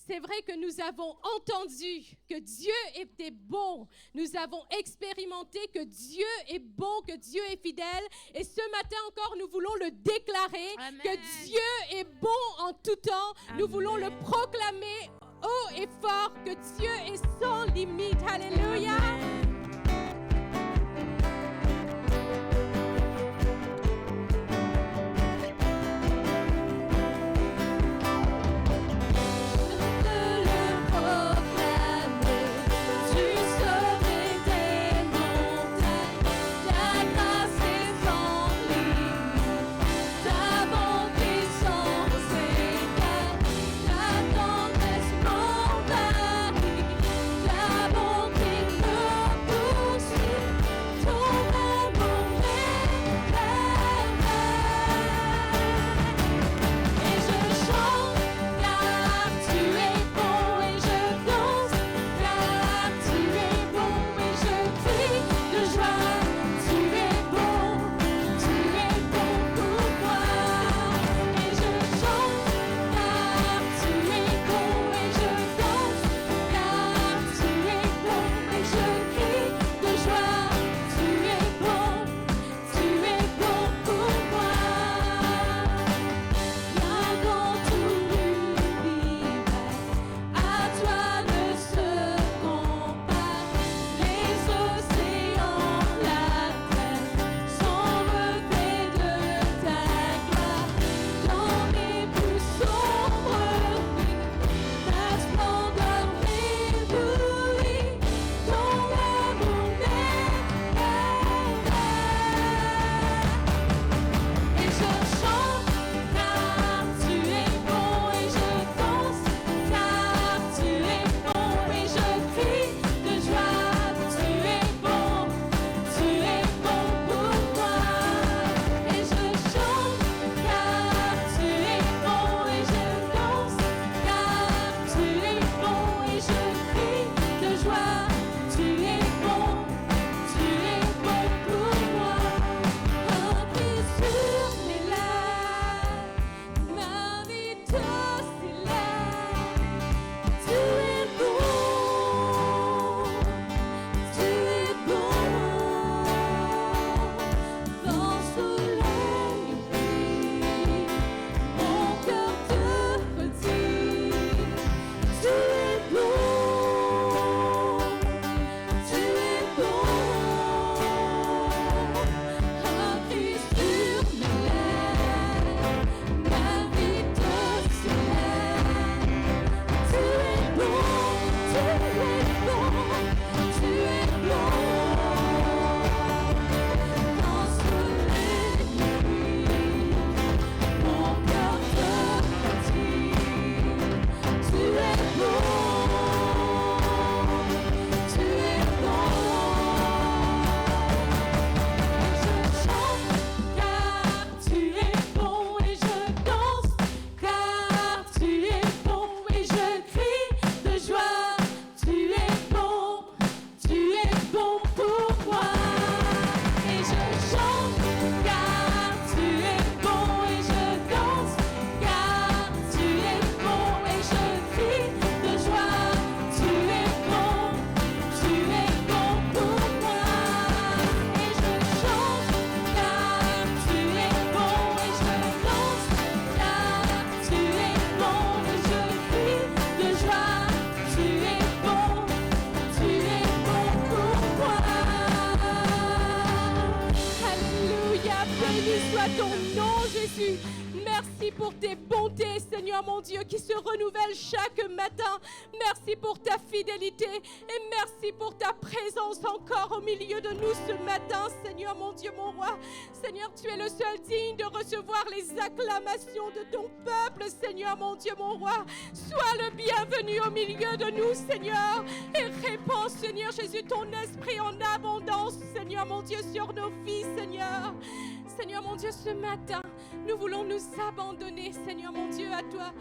C'est vrai que nous avons entendu que Dieu était bon. Nous avons expérimenté que Dieu est bon, que Dieu est fidèle. Et ce matin encore, nous voulons le déclarer, Amen. que Dieu est bon en tout temps. Amen. Nous voulons le proclamer haut et fort, que Dieu est sans limite. Alléluia. Qui se renouvelle chaque matin. Merci pour ta fidélité et merci pour ta présence encore au milieu de nous ce matin, Seigneur mon Dieu, mon roi. Seigneur, tu es le seul digne de recevoir les acclamations de ton peuple, Seigneur mon Dieu, mon roi. Sois le bienvenu au milieu de nous, Seigneur, et répands, Seigneur Jésus, ton esprit en abondance, Seigneur mon Dieu, sur nos vies, Seigneur. Seigneur mon Dieu, ce matin, nous voulons nous abandonner, Seigneur mon Dieu, à toi.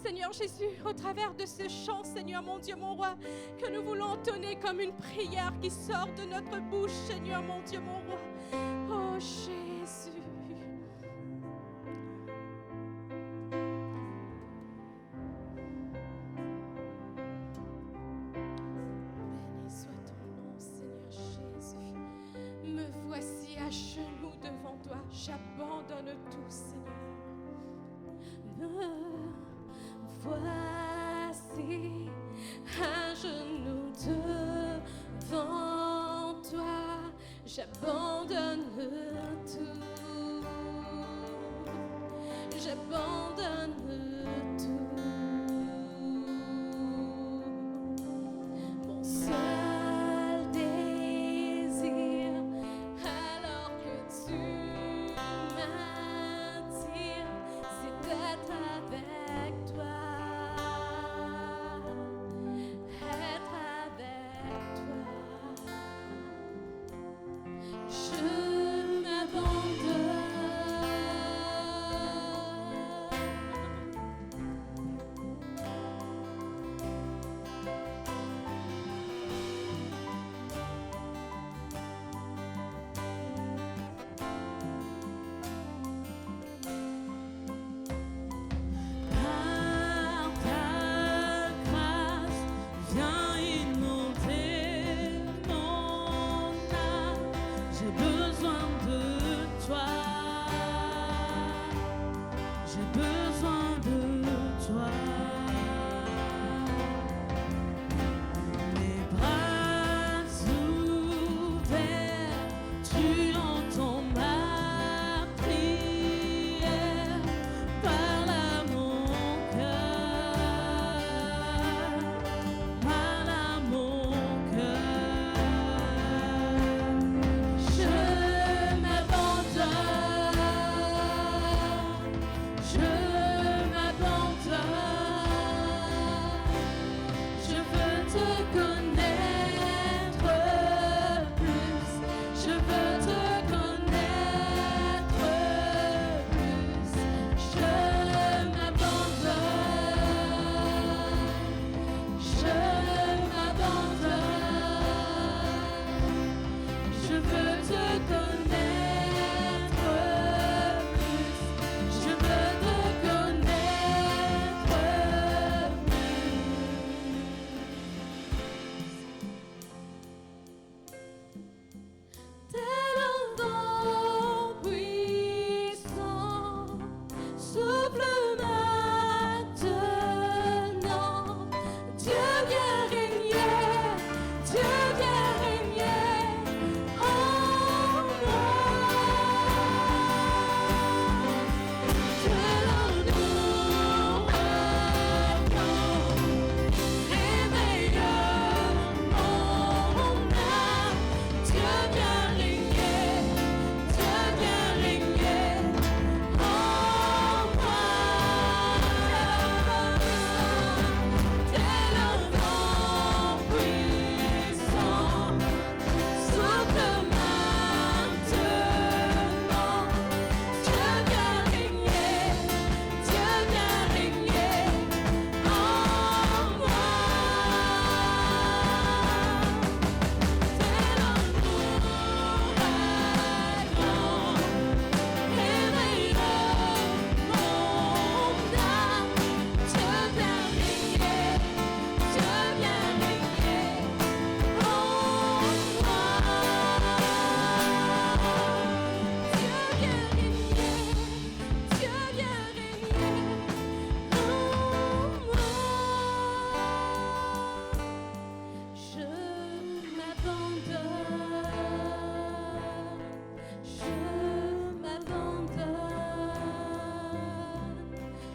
Seigneur Jésus, au travers de ce chant, Seigneur mon Dieu, mon roi, que nous voulons entonner comme une prière qui sort de notre bouche, Seigneur mon Dieu, mon roi. Oh Jésus. à genoux devant toi. J'abandonne tout, Seigneur. Me voici à genoux devant toi. J'abandonne tout. J'abandonne tout. Mon seul désir, alors que tu m'attires, c'est d'être avec toi. Être avec toi. Je m'abandonne. Par ta grâce, viens inonder mon âme. J'ai besoin de toi. J'ai besoin de toi. Mes bras ouverts, tu entends ma prière. Parle à mon cœur, parle à mon cœur. Je m'abandonne, je m'abandonne. Je veux te connaître plus, je veux te connaître plus. Je m'abandonne, je m'abandonne. Je veux te connaître plus, je veux te connaître plus. Tel un vent puissant, souffle maintenant. Dieu vient régner, Dieu vient régner en moi. Tel un ouragan, réveille mon âme. Dieu vient régner en moi. Tel un vent puissant, souffle maintenant. Dieu vient régner en moi. Tel un ouragan, réveille mon âme. Dieu vient régner en moi. Dieu vient régner en moi. Je m'abandonne.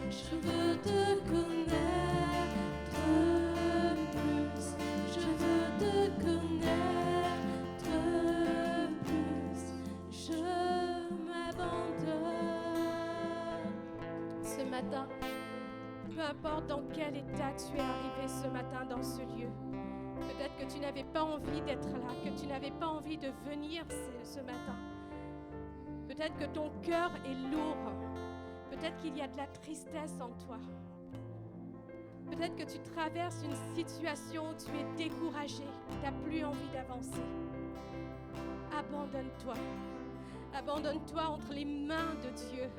Je veux te connaître plus. Je veux te connaître plus. Je m'abandonne. Ce matin, peu importe dans quel état tu es arrivé ce matin dans ce lieu, peut-être que tu n'avais pas envie d'être là, que tu n'avais pas envie de venir ce matin. Peut-être que ton cœur est lourd. Peut-être qu'il y a de la tristesse en toi. Peut-être que tu traverses une situation où tu es découragé, tu n'as plus envie d'avancer. Abandonne-toi. Abandonne-toi entre les mains de Dieu,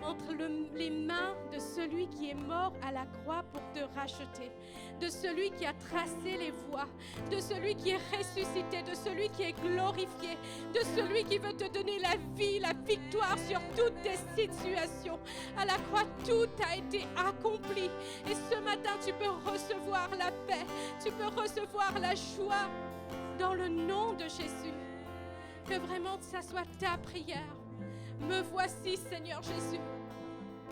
entre les mains de celui qui est mort à la croix pour te racheter, de celui qui a tracé les voies, de celui qui est ressuscité, de celui qui est glorifié, de celui qui veut te donner la vie, la victoire sur toutes tes situations. À la croix, tout a été accompli. Et ce matin, tu peux recevoir la paix, tu peux recevoir la joie dans le nom de Jésus. Que vraiment ça soit ta prière. Me voici, Seigneur Jésus,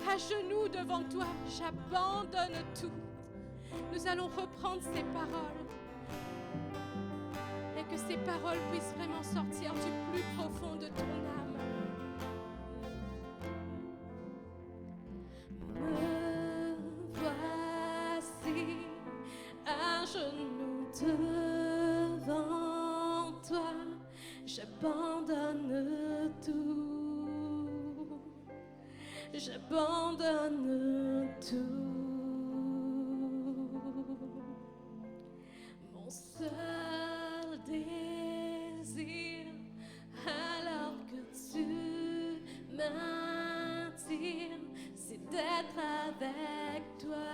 à genoux devant toi, j'abandonne tout. Nous allons reprendre ces paroles et que ces paroles puissent vraiment sortir du plus profond de ton âme. Me voici à genoux devant toi, j'abandonne tout. J'abandonne tout. Mon seul désir, alors que tu m'attires, c'est d'être avec toi.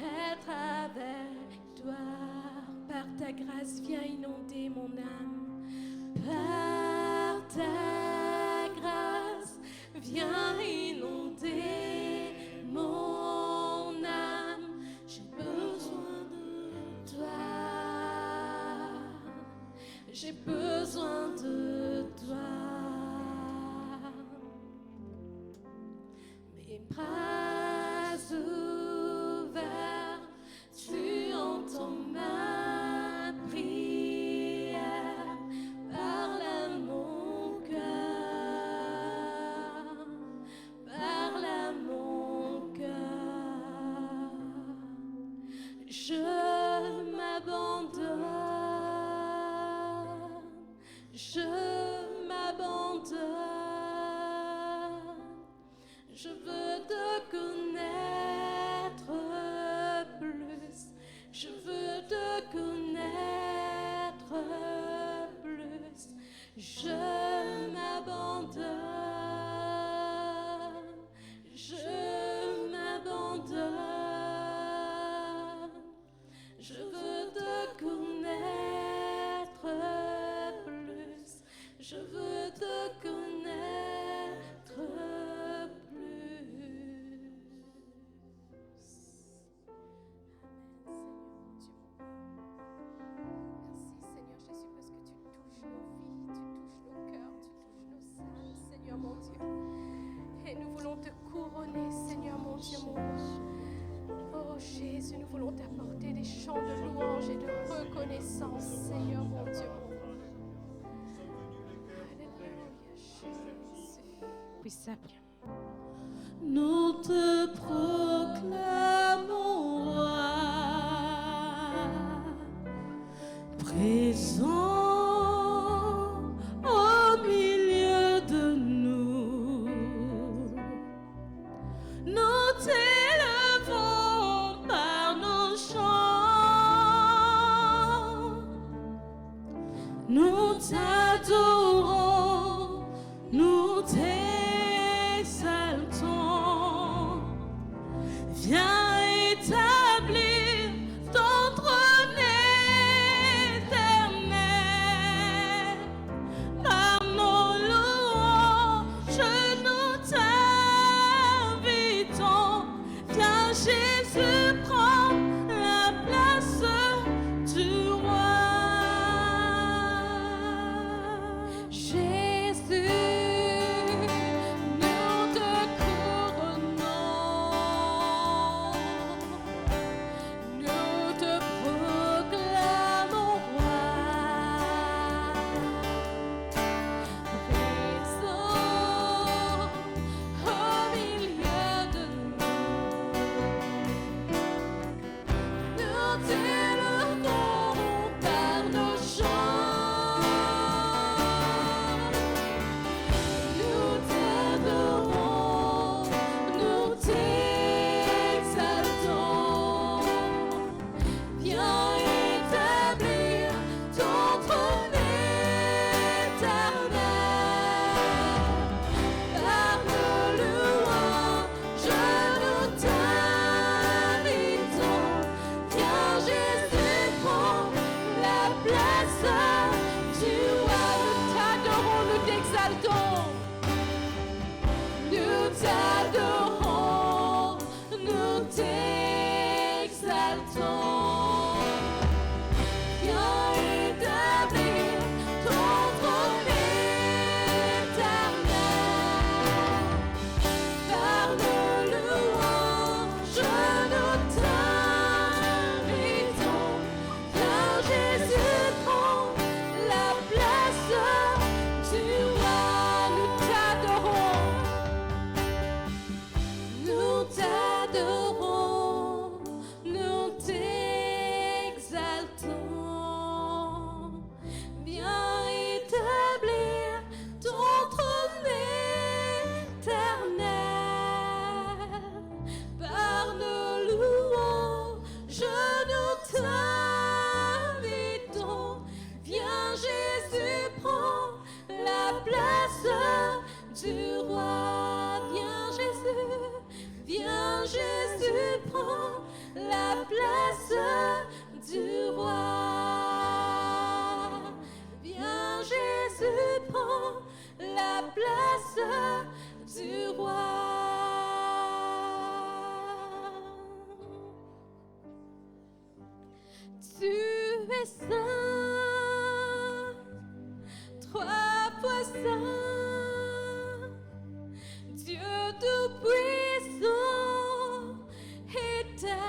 Être avec toi. Par ta grâce, viens inonder mon âme. Par ta grâce, viens inonder mon âme. J'ai besoin de toi. J'ai besoin de toi. Mes bras ouverts, tu entends ma prière. Parle à mon cœur, parle à mon cœur. Je m'abandonne, je m'abandonne. Je veux te connaître plus, je veux te connaître plus. Je m'abandonne, je m'abandonne. Je veux te connaître plus, je veux te connaître plus. Merci Seigneur Jésus parce que tu touches nos vies, tu touches nos cœurs, tu touches nos âmes, Seigneur mon Dieu. Et nous voulons te couronner, Seigneur mon Dieu, mon roi. Oh Jésus, nous voulons t'apporter des chants de louange et de reconnaissance, Seigneur mon Dieu, mon roi. Alléluia, Jésus. Puis ça, nous te proclamons roi, présent au milieu de nous. Nous t'élevons par nos chants, nous t'adorons, nous t'exaltons. Viens établir ton trône éternel. Par nos louanges, nous t'invitons. Viens Jésus, prends la place du roi. es saint, 3 fois saint, Dieu tout-puissant, éternel.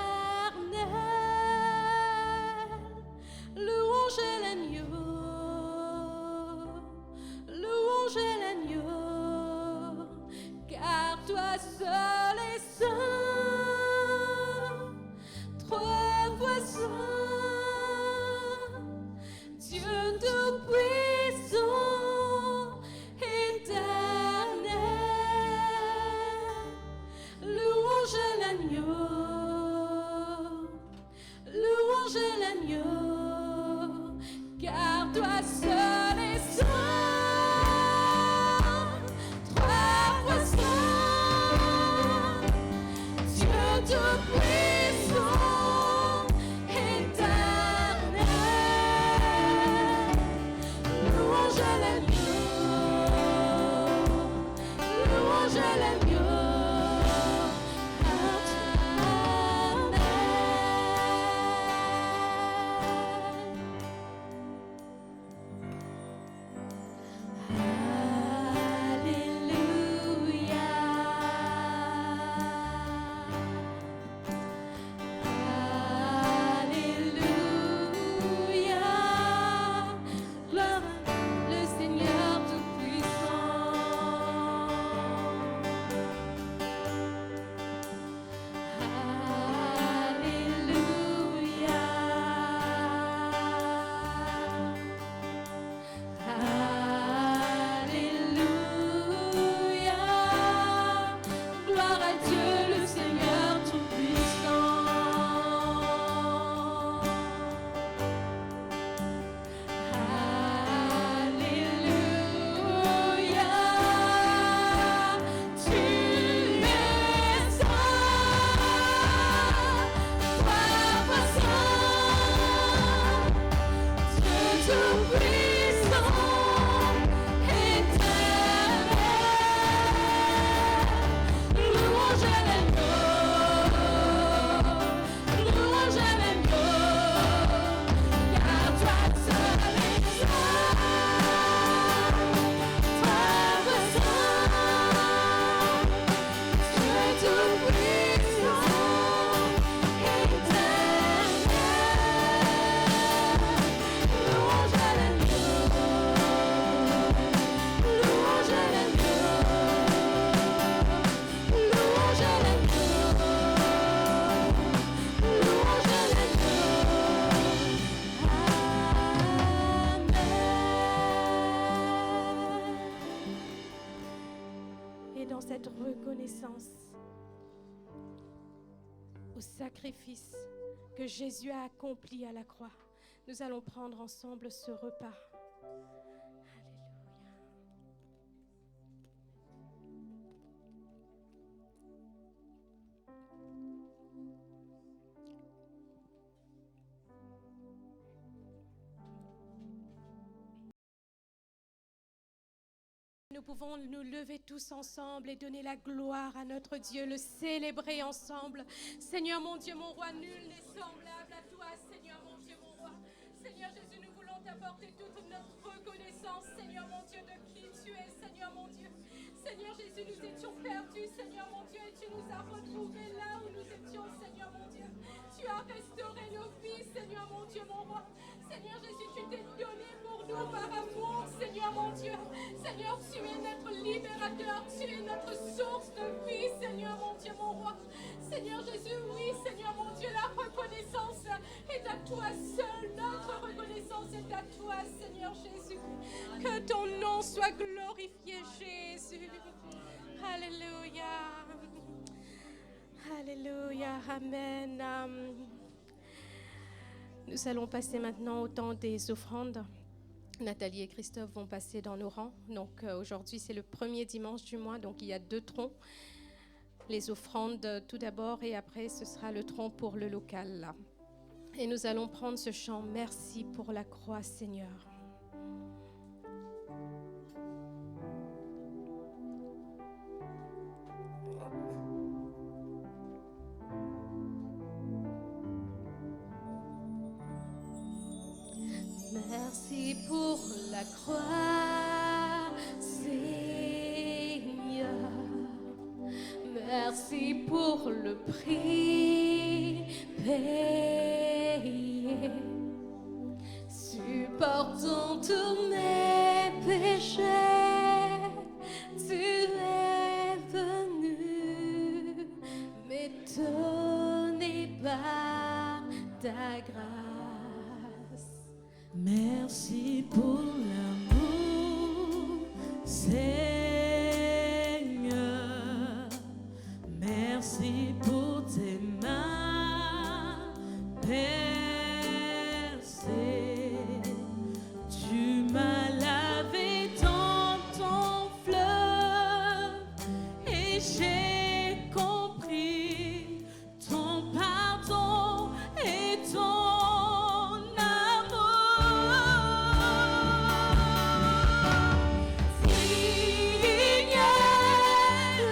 Louange à l'agneau, louange à l'agneau, car toi seul es saint, 3 fois saint, Dieu tout-puissant, éternel. Louange à l'agneau, louange à l'agneau, car toi seul es saint, 3 fois saint, Dieu tout-puissant, éternel. Louange à l'agneau, louange à l'agneau. Reconnaissance au sacrifice que Jésus a accompli à la croix. Nous allons prendre ensemble ce repas. Alléluia. Nous pouvons nous lever tous ensemble et donner la gloire à notre Dieu, le célébrer ensemble. Seigneur mon Dieu, mon roi, nul n'est semblable à toi, Seigneur mon Dieu, mon roi. Seigneur Jésus, nous voulons t'apporter toute notre reconnaissance, Seigneur mon Dieu, de qui tu es, Seigneur mon Dieu. Seigneur Jésus, nous étions perdus, Seigneur mon Dieu, et tu nous as retrouvés là où nous étions, Seigneur mon Dieu. Tu as restauré nos vies, Seigneur mon Dieu, mon roi. Seigneur Jésus, tu t'es donné pour nous par amour, Seigneur mon Dieu. Seigneur, tu es notre libérateur, tu es notre source de vie, Seigneur mon Dieu, mon roi. Seigneur Jésus, oui, Seigneur mon Dieu, la reconnaissance est à toi seul. Notre reconnaissance est à toi, Seigneur Jésus. Que ton nom soit glorifié, Jésus. Alléluia. Alléluia. Amen. Nous allons passer maintenant au temps des offrandes. Nathalie et Christophe vont passer dans nos rangs. Donc aujourd'hui, c'est le premier dimanche du mois, donc il y a 2 troncs. Les offrandes tout d'abord et après, ce sera le tronc pour le local. Et nous allons prendre ce chant « Merci pour la croix, Seigneur ». Merci pour la croix, Seigneur. Merci pour le prix payé. Supportant tous mes péchés, tu es venu m'étonner par ta grâce. Merci pour l'amour, Seigneur. Merci pour tes mains percées. Tu m'as lavé dans ton fleuve et j'ai compris ton pardon et ton amour. Signe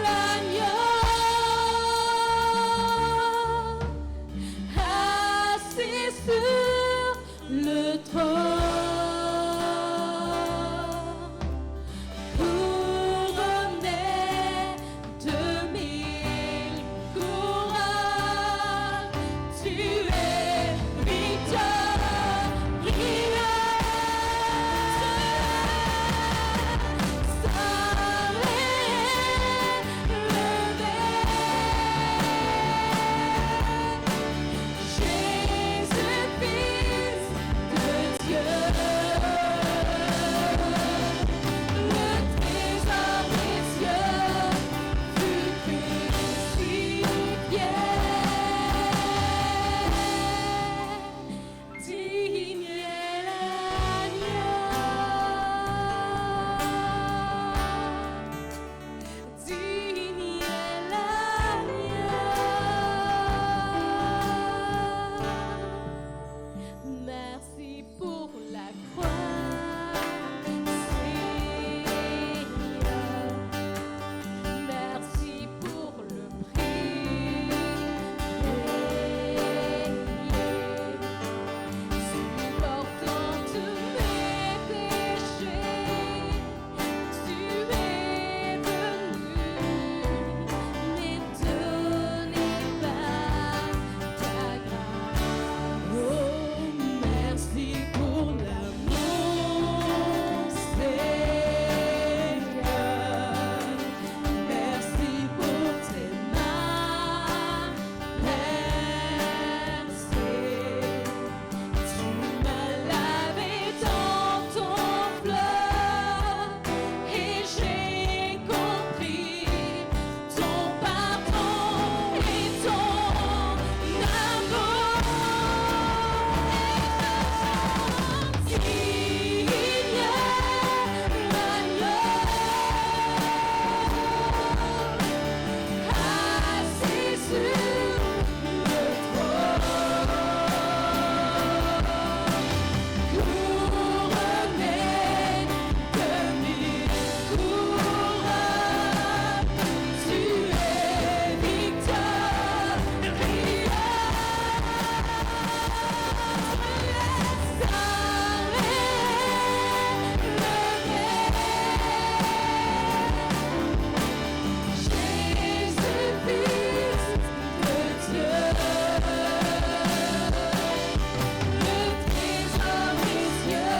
l'agneau assis sur le trône. Couronné de 1000 couronnes, tu es victorieux. Seul élevé, Jésus, Fils de Dieu. Le trésor précieux fut crucifié. Digne est l'agneau. Digne est l'agneau. Merci pour la croix, Seigneur. Merci pour le prix payé. Supportant tous mes péchés, tu es venu m'étonner par ta grâce. Oh, merci pour l'amour, Seigneur. Merci pour tes mains percées. Tu m'as lavé dans ton fleuve et j'ai compris ton pardon et ton amour. Digne l'agneau assis sur le trône. Couronné de 1000 couronnes, tu es victorieux. Jésus, Fils de Dieu. Le trésor précieux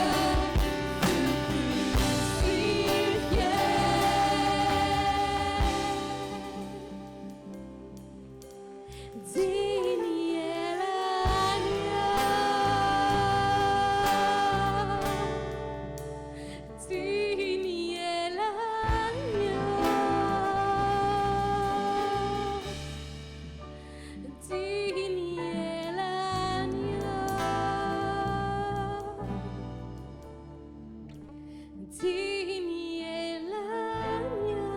fut crucifié. Digne est l'agneau. Digne est l'agneau. Digne est l'agneau. Digne est l'agneau.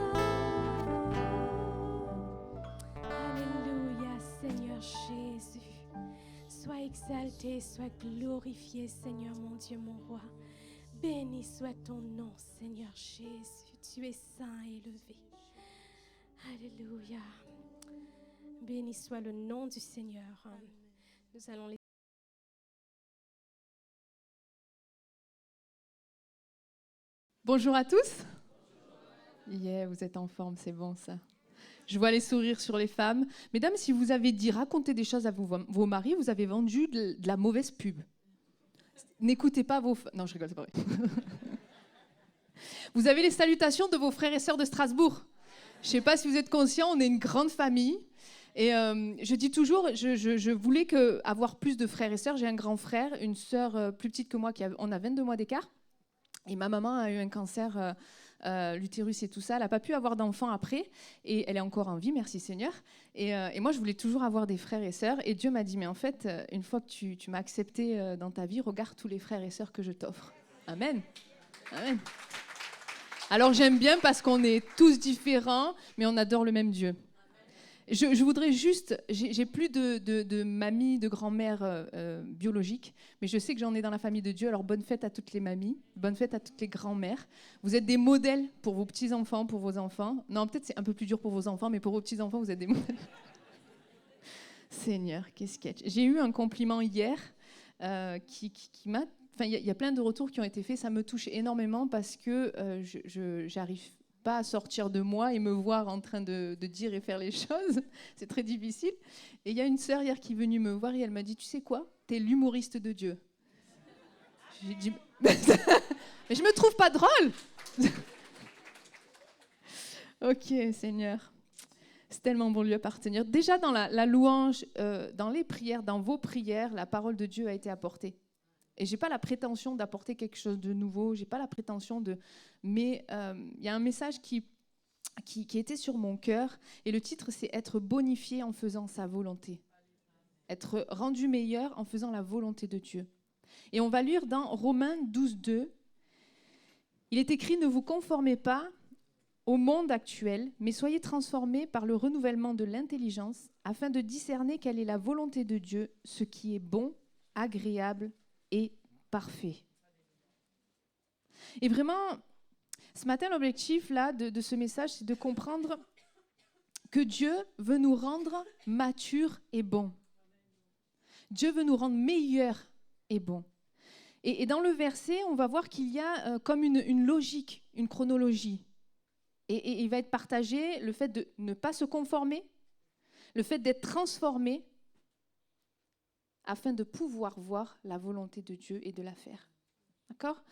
Alléluia, Seigneur Jésus. Sois exalté, sois glorifié, Seigneur mon Dieu, mon roi. Béni soit ton nom, Seigneur Jésus. Tu es saint et élevé. Alléluia. Béni soit le nom du Seigneur. Nous allons Bonjour à tous. Yeah, vous êtes en forme, c'est bon ça. Je vois les sourires sur les femmes. Mesdames, si vous avez dit raconter des choses à vos maris, vous avez vendu de la mauvaise pub. N'écoutez pas vos... Non, je rigole, c'est pas vrai. Vous avez les salutations de vos frères et sœurs de Strasbourg. Je ne sais pas si vous êtes conscients, on est une grande famille. Et je dis toujours, je voulais avoir plus de frères et sœurs. J'ai un grand frère, une sœur plus petite que moi, on a 22 mois d'écart. Et ma maman a eu un cancer, l'utérus et tout ça. Elle n'a pas pu avoir d'enfants après. Et elle est encore en vie, merci Seigneur. Et moi, je voulais toujours avoir des frères et sœurs. Et Dieu m'a dit, mais en fait, une fois que tu m'as accepté dans ta vie, regarde tous les frères et sœurs que je t'offre. Amen. Amen. Alors j'aime bien parce qu'on est tous différents, mais on adore le même Dieu. Je voudrais juste, j'ai plus de mamies, de grand-mères biologiques, mais je sais que j'en ai dans la famille de Dieu, alors bonne fête à toutes les mamies, bonne fête à toutes les grand-mères. Vous êtes des modèles pour vos petits-enfants, pour vos enfants. Non, peut-être c'est un peu plus dur pour vos enfants, mais pour vos petits-enfants, vous êtes des modèles. Seigneur, qu'est-ce qu'il y a. J'ai eu un compliment hier qui m'a... Enfin, il y a plein de retours qui ont été faits, ça me touche énormément parce que je n'arrive pas à sortir de moi et me voir en train de dire et faire les choses. C'est très difficile. Et il y a une sœur hier qui est venue me voir et elle m'a dit, tu sais quoi, t'es l'humoriste de Dieu. J'ai dit, mais je me trouve pas drôle. Ok, Seigneur. C'est tellement bon de lui appartenir. Déjà dans la louange, dans les prières, dans vos prières, la parole de Dieu a été apportée. Et je n'ai pas la prétention d'apporter quelque chose de nouveau, je n'ai pas la prétention de... Mais y a un message qui était sur mon cœur, et le titre, c'est « Être bonifié en faisant sa volonté ». Être rendu meilleur en faisant la volonté de Dieu. Et on va lire dans Romains 12, 2. Il est écrit « Ne vous conformez pas au monde actuel, mais soyez transformés par le renouvellement de l'intelligence, afin de discerner quelle est la volonté de Dieu, ce qui est bon, agréable et parfait. » Et vraiment, ce matin, l'objectif là, de ce message, c'est de comprendre que Dieu veut nous rendre matures et bons. Dieu veut nous rendre meilleurs et bons. Et dans le verset, on va voir qu'il y a comme une logique, une chronologie. Et il va être partagé le fait de ne pas se conformer, le fait d'être transformé, afin de pouvoir voir la volonté de Dieu et de la faire. D'accord ?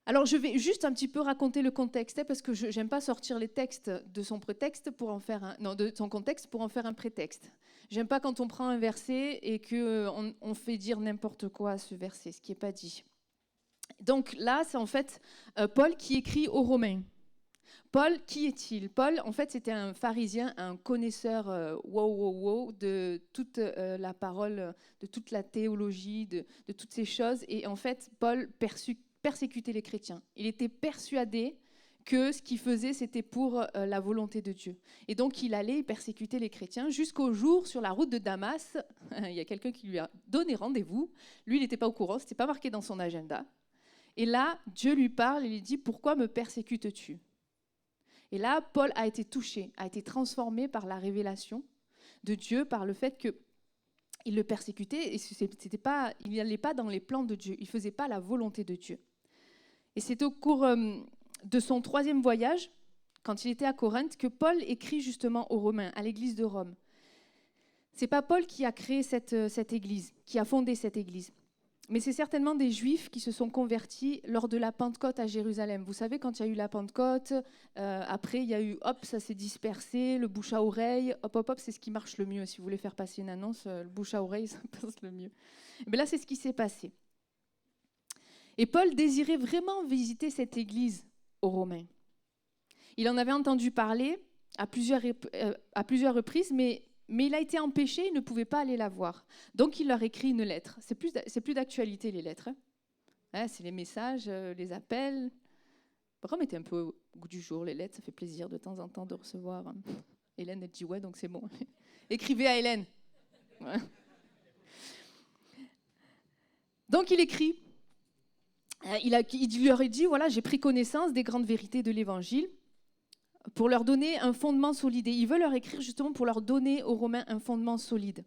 Alors, je vais juste un petit peu raconter le contexte, parce que je n'aime pas sortir les textes de son prétexte pour en faire de son contexte pour en faire un prétexte. J'aime pas quand on prend un verset et qu'on fait dire n'importe quoi à ce verset, ce qui n'est pas dit. Donc là, c'est en fait Paul qui écrit aux Romains. Paul, qui est-il ? Paul, en fait, c'était un pharisien, un connaisseur de toute la parole, de toute la théologie, de toutes ces choses. Et en fait, Paul persécutait les chrétiens. Il était persuadé que ce qu'il faisait, c'était pour la volonté de Dieu. Et donc, il allait persécuter les chrétiens jusqu'au jour, sur la route de Damas, il y a quelqu'un qui lui a donné rendez-vous. Lui, il n'était pas au courant, ce n'était pas marqué dans son agenda. Et là, Dieu lui parle et lui dit « Pourquoi me persécutes-tu » ? Et là, Paul a été touché, a été transformé par la révélation de Dieu, par le fait qu'il le persécutait et il n'allait pas dans les plans de Dieu, il ne faisait pas la volonté de Dieu. Et c'est au cours de son 3e voyage, quand il était à Corinthe, que Paul écrit justement aux Romains, à l'église de Rome. Ce n'est pas Paul qui a créé cette église, qui a fondé cette église. Mais c'est certainement des Juifs qui se sont convertis lors de la Pentecôte à Jérusalem. Vous savez, quand il y a eu la Pentecôte, après, il y a eu, hop, ça s'est dispersé, le bouche à oreille, hop, c'est ce qui marche le mieux. Si vous voulez faire passer une annonce, le bouche à oreille, ça passe le mieux. Mais là, c'est ce qui s'est passé. Et Paul désirait vraiment visiter cette église aux Romains. Il en avait entendu parler à plusieurs reprises, mais il a été empêché, il ne pouvait pas aller la voir. Donc, il leur écrit une lettre. C'est plus d'actualité, les lettres. C'est les messages, les appels. Remettez un peu au goût du jour les lettres, ça fait plaisir de temps en temps de recevoir. Hélène, elle dit ouais, donc c'est bon. Écrivez à Hélène. Ouais. Donc, il écrit. Il leur a dit, voilà, j'ai pris connaissance des grandes vérités de l'Évangile, pour leur donner un fondement solide. Et il veut leur écrire justement pour leur donner aux Romains un fondement solide.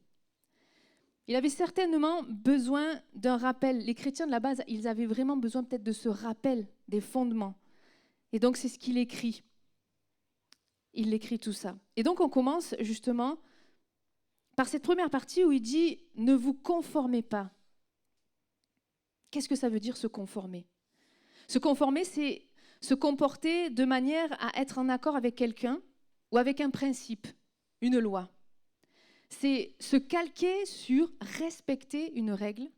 Il avait certainement besoin d'un rappel. Les chrétiens de la base, ils avaient vraiment besoin peut-être de ce rappel des fondements. Et donc, c'est ce qu'il écrit. Il écrit tout ça. Et donc, on commence justement par cette première partie où il dit « Ne vous conformez pas ». Qu'est-ce que ça veut dire se conformer ? Se conformer, c'est se comporter de manière à être en accord avec quelqu'un ou avec un principe, une loi. C'est se calquer sur respecter une règle,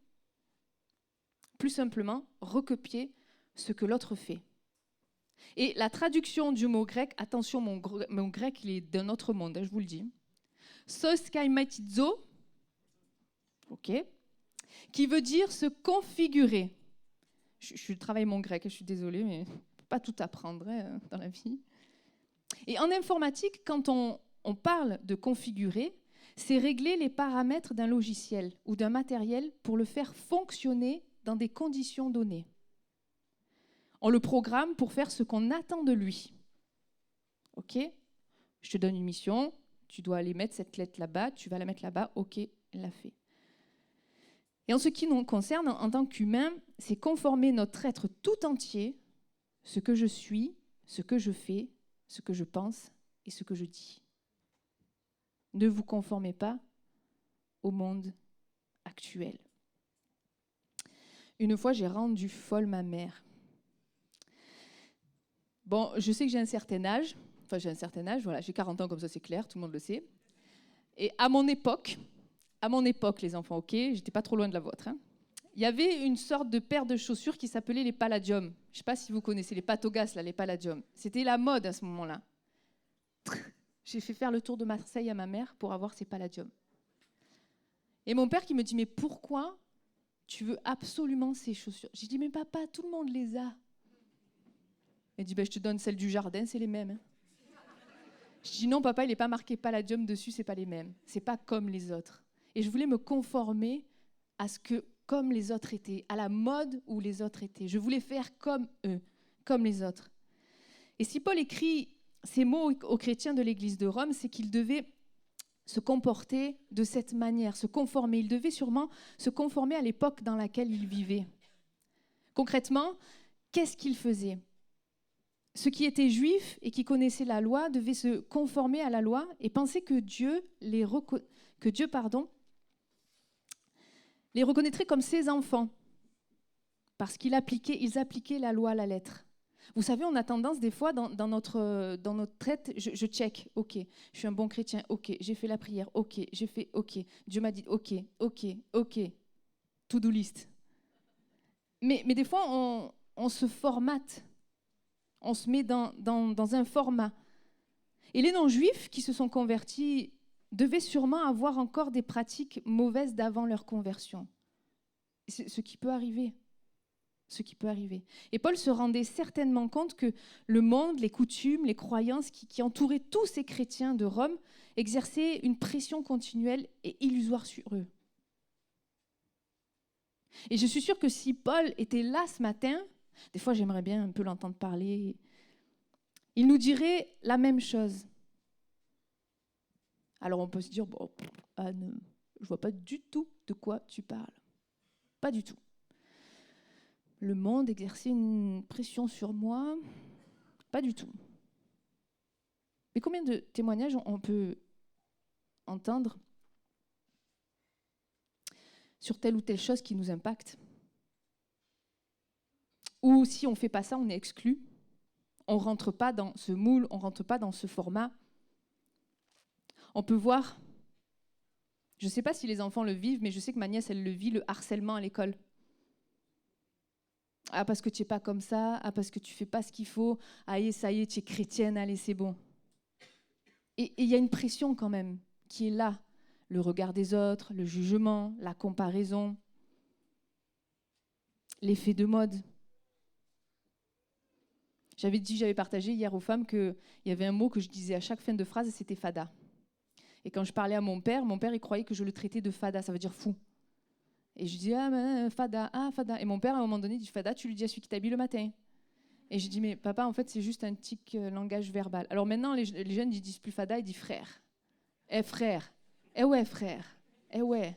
plus simplement recopier ce que l'autre fait. Et la traduction du mot grec, attention, mon grec, il est d'un autre monde, je vous le dis. Soskaimatizo, ok, qui veut dire se configurer. Je travaille mon grec, je suis désolée, mais on ne peut pas tout apprendre dans la vie. Et en informatique, quand on parle de configurer, c'est régler les paramètres d'un logiciel ou d'un matériel pour le faire fonctionner dans des conditions données. On le programme pour faire ce qu'on attend de lui. Ok ? Je te donne une mission, tu dois aller mettre cette lettre là-bas, tu vas la mettre là-bas, ok, elle l'a fait. Et en ce qui nous concerne, en tant qu'humains, c'est conformer notre être tout entier, ce que je suis, ce que je fais, ce que je pense et ce que je dis. Ne vous conformez pas au monde actuel. Une fois, j'ai rendu folle ma mère. Bon, je sais que j'ai un certain âge, voilà, j'ai 40 ans comme ça, c'est clair, tout le monde le sait. Et à mon époque, les enfants, ok, j'étais pas trop loin de la vôtre, hein, il y avait une sorte de paire de chaussures qui s'appelait les Palladium. Je ne sais pas si vous connaissez les Patogas, là, les Palladium. C'était la mode à ce moment-là. J'ai fait faire le tour de Marseille à ma mère pour avoir ces Palladium. Et mon père qui me dit « Mais pourquoi tu veux absolument ces chaussures ?» J'ai dit « Mais papa, tout le monde les a. » Il dit « Je te donne celles du jardin, c'est les mêmes. Hein. » Je dis « Non, papa, il n'est pas marqué Palladium dessus, c'est pas les mêmes. C'est pas comme les autres. » Et je voulais me conformer à ce que, comme les autres étaient, à la mode où les autres étaient. Je voulais faire comme eux, comme les autres. Et si Paul écrit ces mots aux chrétiens de l'église de Rome, c'est qu'ils devaient se comporter de cette manière, se conformer. Ils devaient sûrement se conformer à l'époque dans laquelle ils vivaient. Concrètement, qu'est-ce qu'ils faisaient ? Ceux qui étaient juifs et qui connaissaient la loi devaient se conformer à la loi et penser que Dieu les reconnaîtrait comme ses enfants parce qu'ils appliquaient la loi à la lettre. Vous savez, on a tendance des fois dans notre tête, je check, ok, je suis un bon chrétien, ok, j'ai fait la prière, ok, j'ai fait, ok, Dieu m'a dit, ok, to-do list. Mais des fois, on se formate, on se met dans un format. Et les non-juifs qui se sont convertis devaient sûrement avoir encore des pratiques mauvaises d'avant leur conversion. C'est ce qui peut arriver. Et Paul se rendait certainement compte que le monde, les coutumes, les croyances qui entouraient tous ces chrétiens de Rome exerçaient une pression continuelle et illusoire sur eux. Et je suis sûre que si Paul était là ce matin, des fois j'aimerais bien un peu l'entendre parler, il nous dirait la même chose. Alors on peut se dire, bon, Anne, je ne vois pas du tout de quoi tu parles. Pas du tout. Le monde exerçait une pression sur moi, pas du tout. Mais combien de témoignages on peut entendre sur telle ou telle chose qui nous impacte ? Ou si on ne fait pas ça, on est exclu. On ne rentre pas dans ce moule, on ne rentre pas dans ce format. On peut voir, je ne sais pas si les enfants le vivent, mais je sais que ma nièce, elle le vit, le harcèlement à l'école. Ah, parce que tu n'es pas comme ça, ah, parce que tu ne fais pas ce qu'il faut, ah, ça y est, tu es chrétienne, allez, c'est bon. Et il y a une pression quand même qui est là. Le regard des autres, le jugement, la comparaison, l'effet de mode. J'avais partagé hier aux femmes qu'il y avait un mot que je disais à chaque fin de phrase, c'était fada. Et quand je parlais à mon père, il croyait que je le traitais de fada, ça veut dire fou. Et je dis fada. Et mon père, à un moment donné, dit fada, tu lui dis à celui qui t'habille le matin. Et je dis, mais papa, en fait, c'est juste un tic langage verbal. Alors maintenant, les jeunes, ils disent plus fada, ils disent frère. Eh frère. Eh ouais, frère. Eh ouais.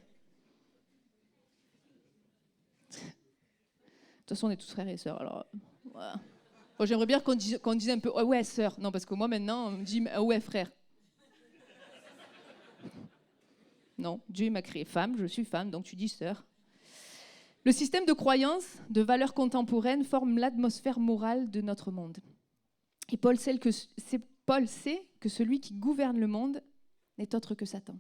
toute façon, on est tous frères et sœurs, alors... Voilà. Bon, j'aimerais bien qu'on dise un peu oh, « ouais, sœur ». Non, parce que moi, maintenant, on me dit oh, « ouais, frère ». Non, Dieu m'a créé femme, je suis femme, donc tu dis sœur. Le système de croyances, de valeurs contemporaines forme l'atmosphère morale de notre monde. Et Paul sait que celui qui gouverne le monde n'est autre que Satan.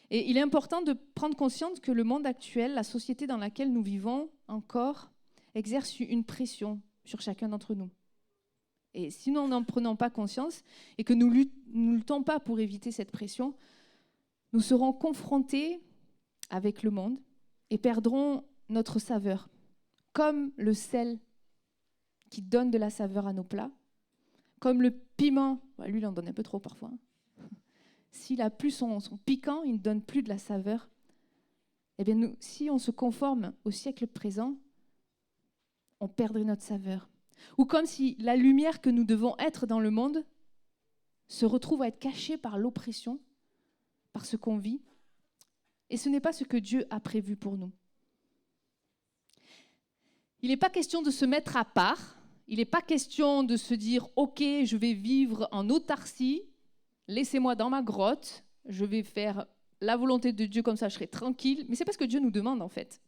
Et il est important de prendre conscience que le monde actuel, la société dans laquelle nous vivons encore, exerce une pression sur chacun d'entre nous. Et si nous n'en prenons pas conscience et que nous ne luttons pas pour éviter cette pression, nous serons confrontés avec le monde et perdrons notre saveur, comme le sel qui donne de la saveur à nos plats, comme le piment, lui il en donne un peu trop parfois, s'il a plus son piquant, il ne donne plus de la saveur. Eh bien, nous, si on se conforme au siècle présent, on perdrait notre saveur. Ou comme si la lumière que nous devons être dans le monde se retrouve à être cachée par l'oppression, par ce qu'on vit. Et ce n'est pas ce que Dieu a prévu pour nous. Il n'est pas question de se mettre à part. Il n'est pas question de se dire « Ok, je vais vivre en autarcie. Laissez-moi dans ma grotte. Je vais faire la volonté de Dieu, comme ça je serai tranquille. » Mais ce n'est pas ce que Dieu nous demande en fait.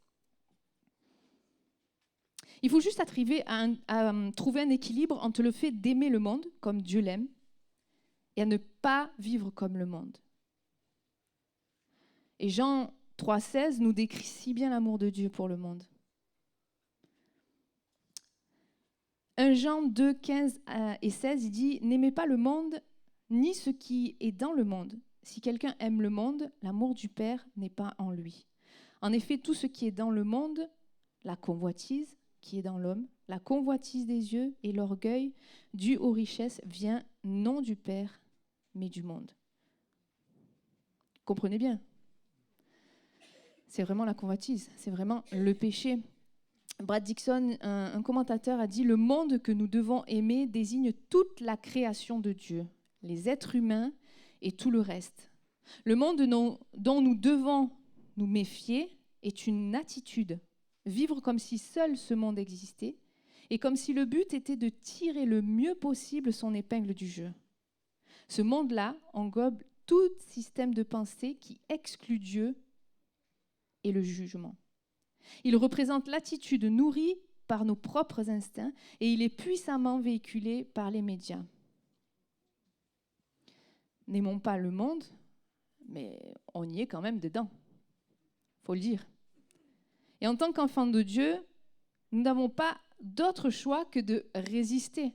Il faut juste arriver à trouver un équilibre entre le fait d'aimer le monde comme Dieu l'aime et à ne pas vivre comme le monde. Et Jean 3,16 nous décrit si bien l'amour de Dieu pour le monde. 1 Jean 2, 15 et 16, il dit « N'aimez pas le monde, ni ce qui est dans le monde. Si quelqu'un aime le monde, l'amour du Père n'est pas en lui. En effet, tout ce qui est dans le monde, la convoitise qui est dans l'homme, la convoitise des yeux et l'orgueil dû aux richesses vient non du Père, mais du monde. » Comprenez bien. C'est vraiment la convoitise, c'est vraiment le péché. Brad Dixon, un commentateur, a dit « Le monde que nous devons aimer désigne toute la création de Dieu, les êtres humains et tout le reste. Le monde dont nous devons nous méfier est une attitude, vivre comme si seul ce monde existait et comme si le but était de tirer le mieux possible son épingle du jeu. Ce monde-là englobe tout système de pensée qui exclut Dieu et le jugement. Il représente l'attitude nourrie par nos propres instincts et il est puissamment véhiculé par les médias. N'aimons pas le monde, mais on y est quand même dedans. Il faut le dire. Et en tant qu'enfants de Dieu, nous n'avons pas d'autre choix que de résister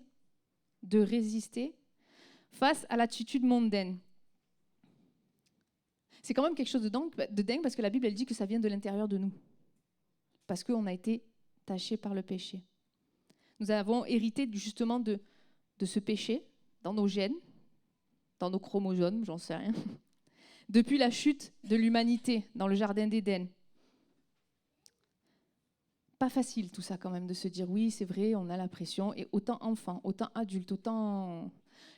face à l'attitude mondaine. C'est quand même quelque chose de dingue parce que la Bible, elle dit que ça vient de l'intérieur de nous. Parce qu'on a été tachés par le péché. Nous avons hérité justement de ce péché dans nos gènes, dans nos chromosomes, j'en sais rien, depuis la chute de l'humanité dans le jardin d'Éden. Pas facile tout ça quand même de se dire oui, c'est vrai, on a la pression, et autant enfants, autant adultes, autant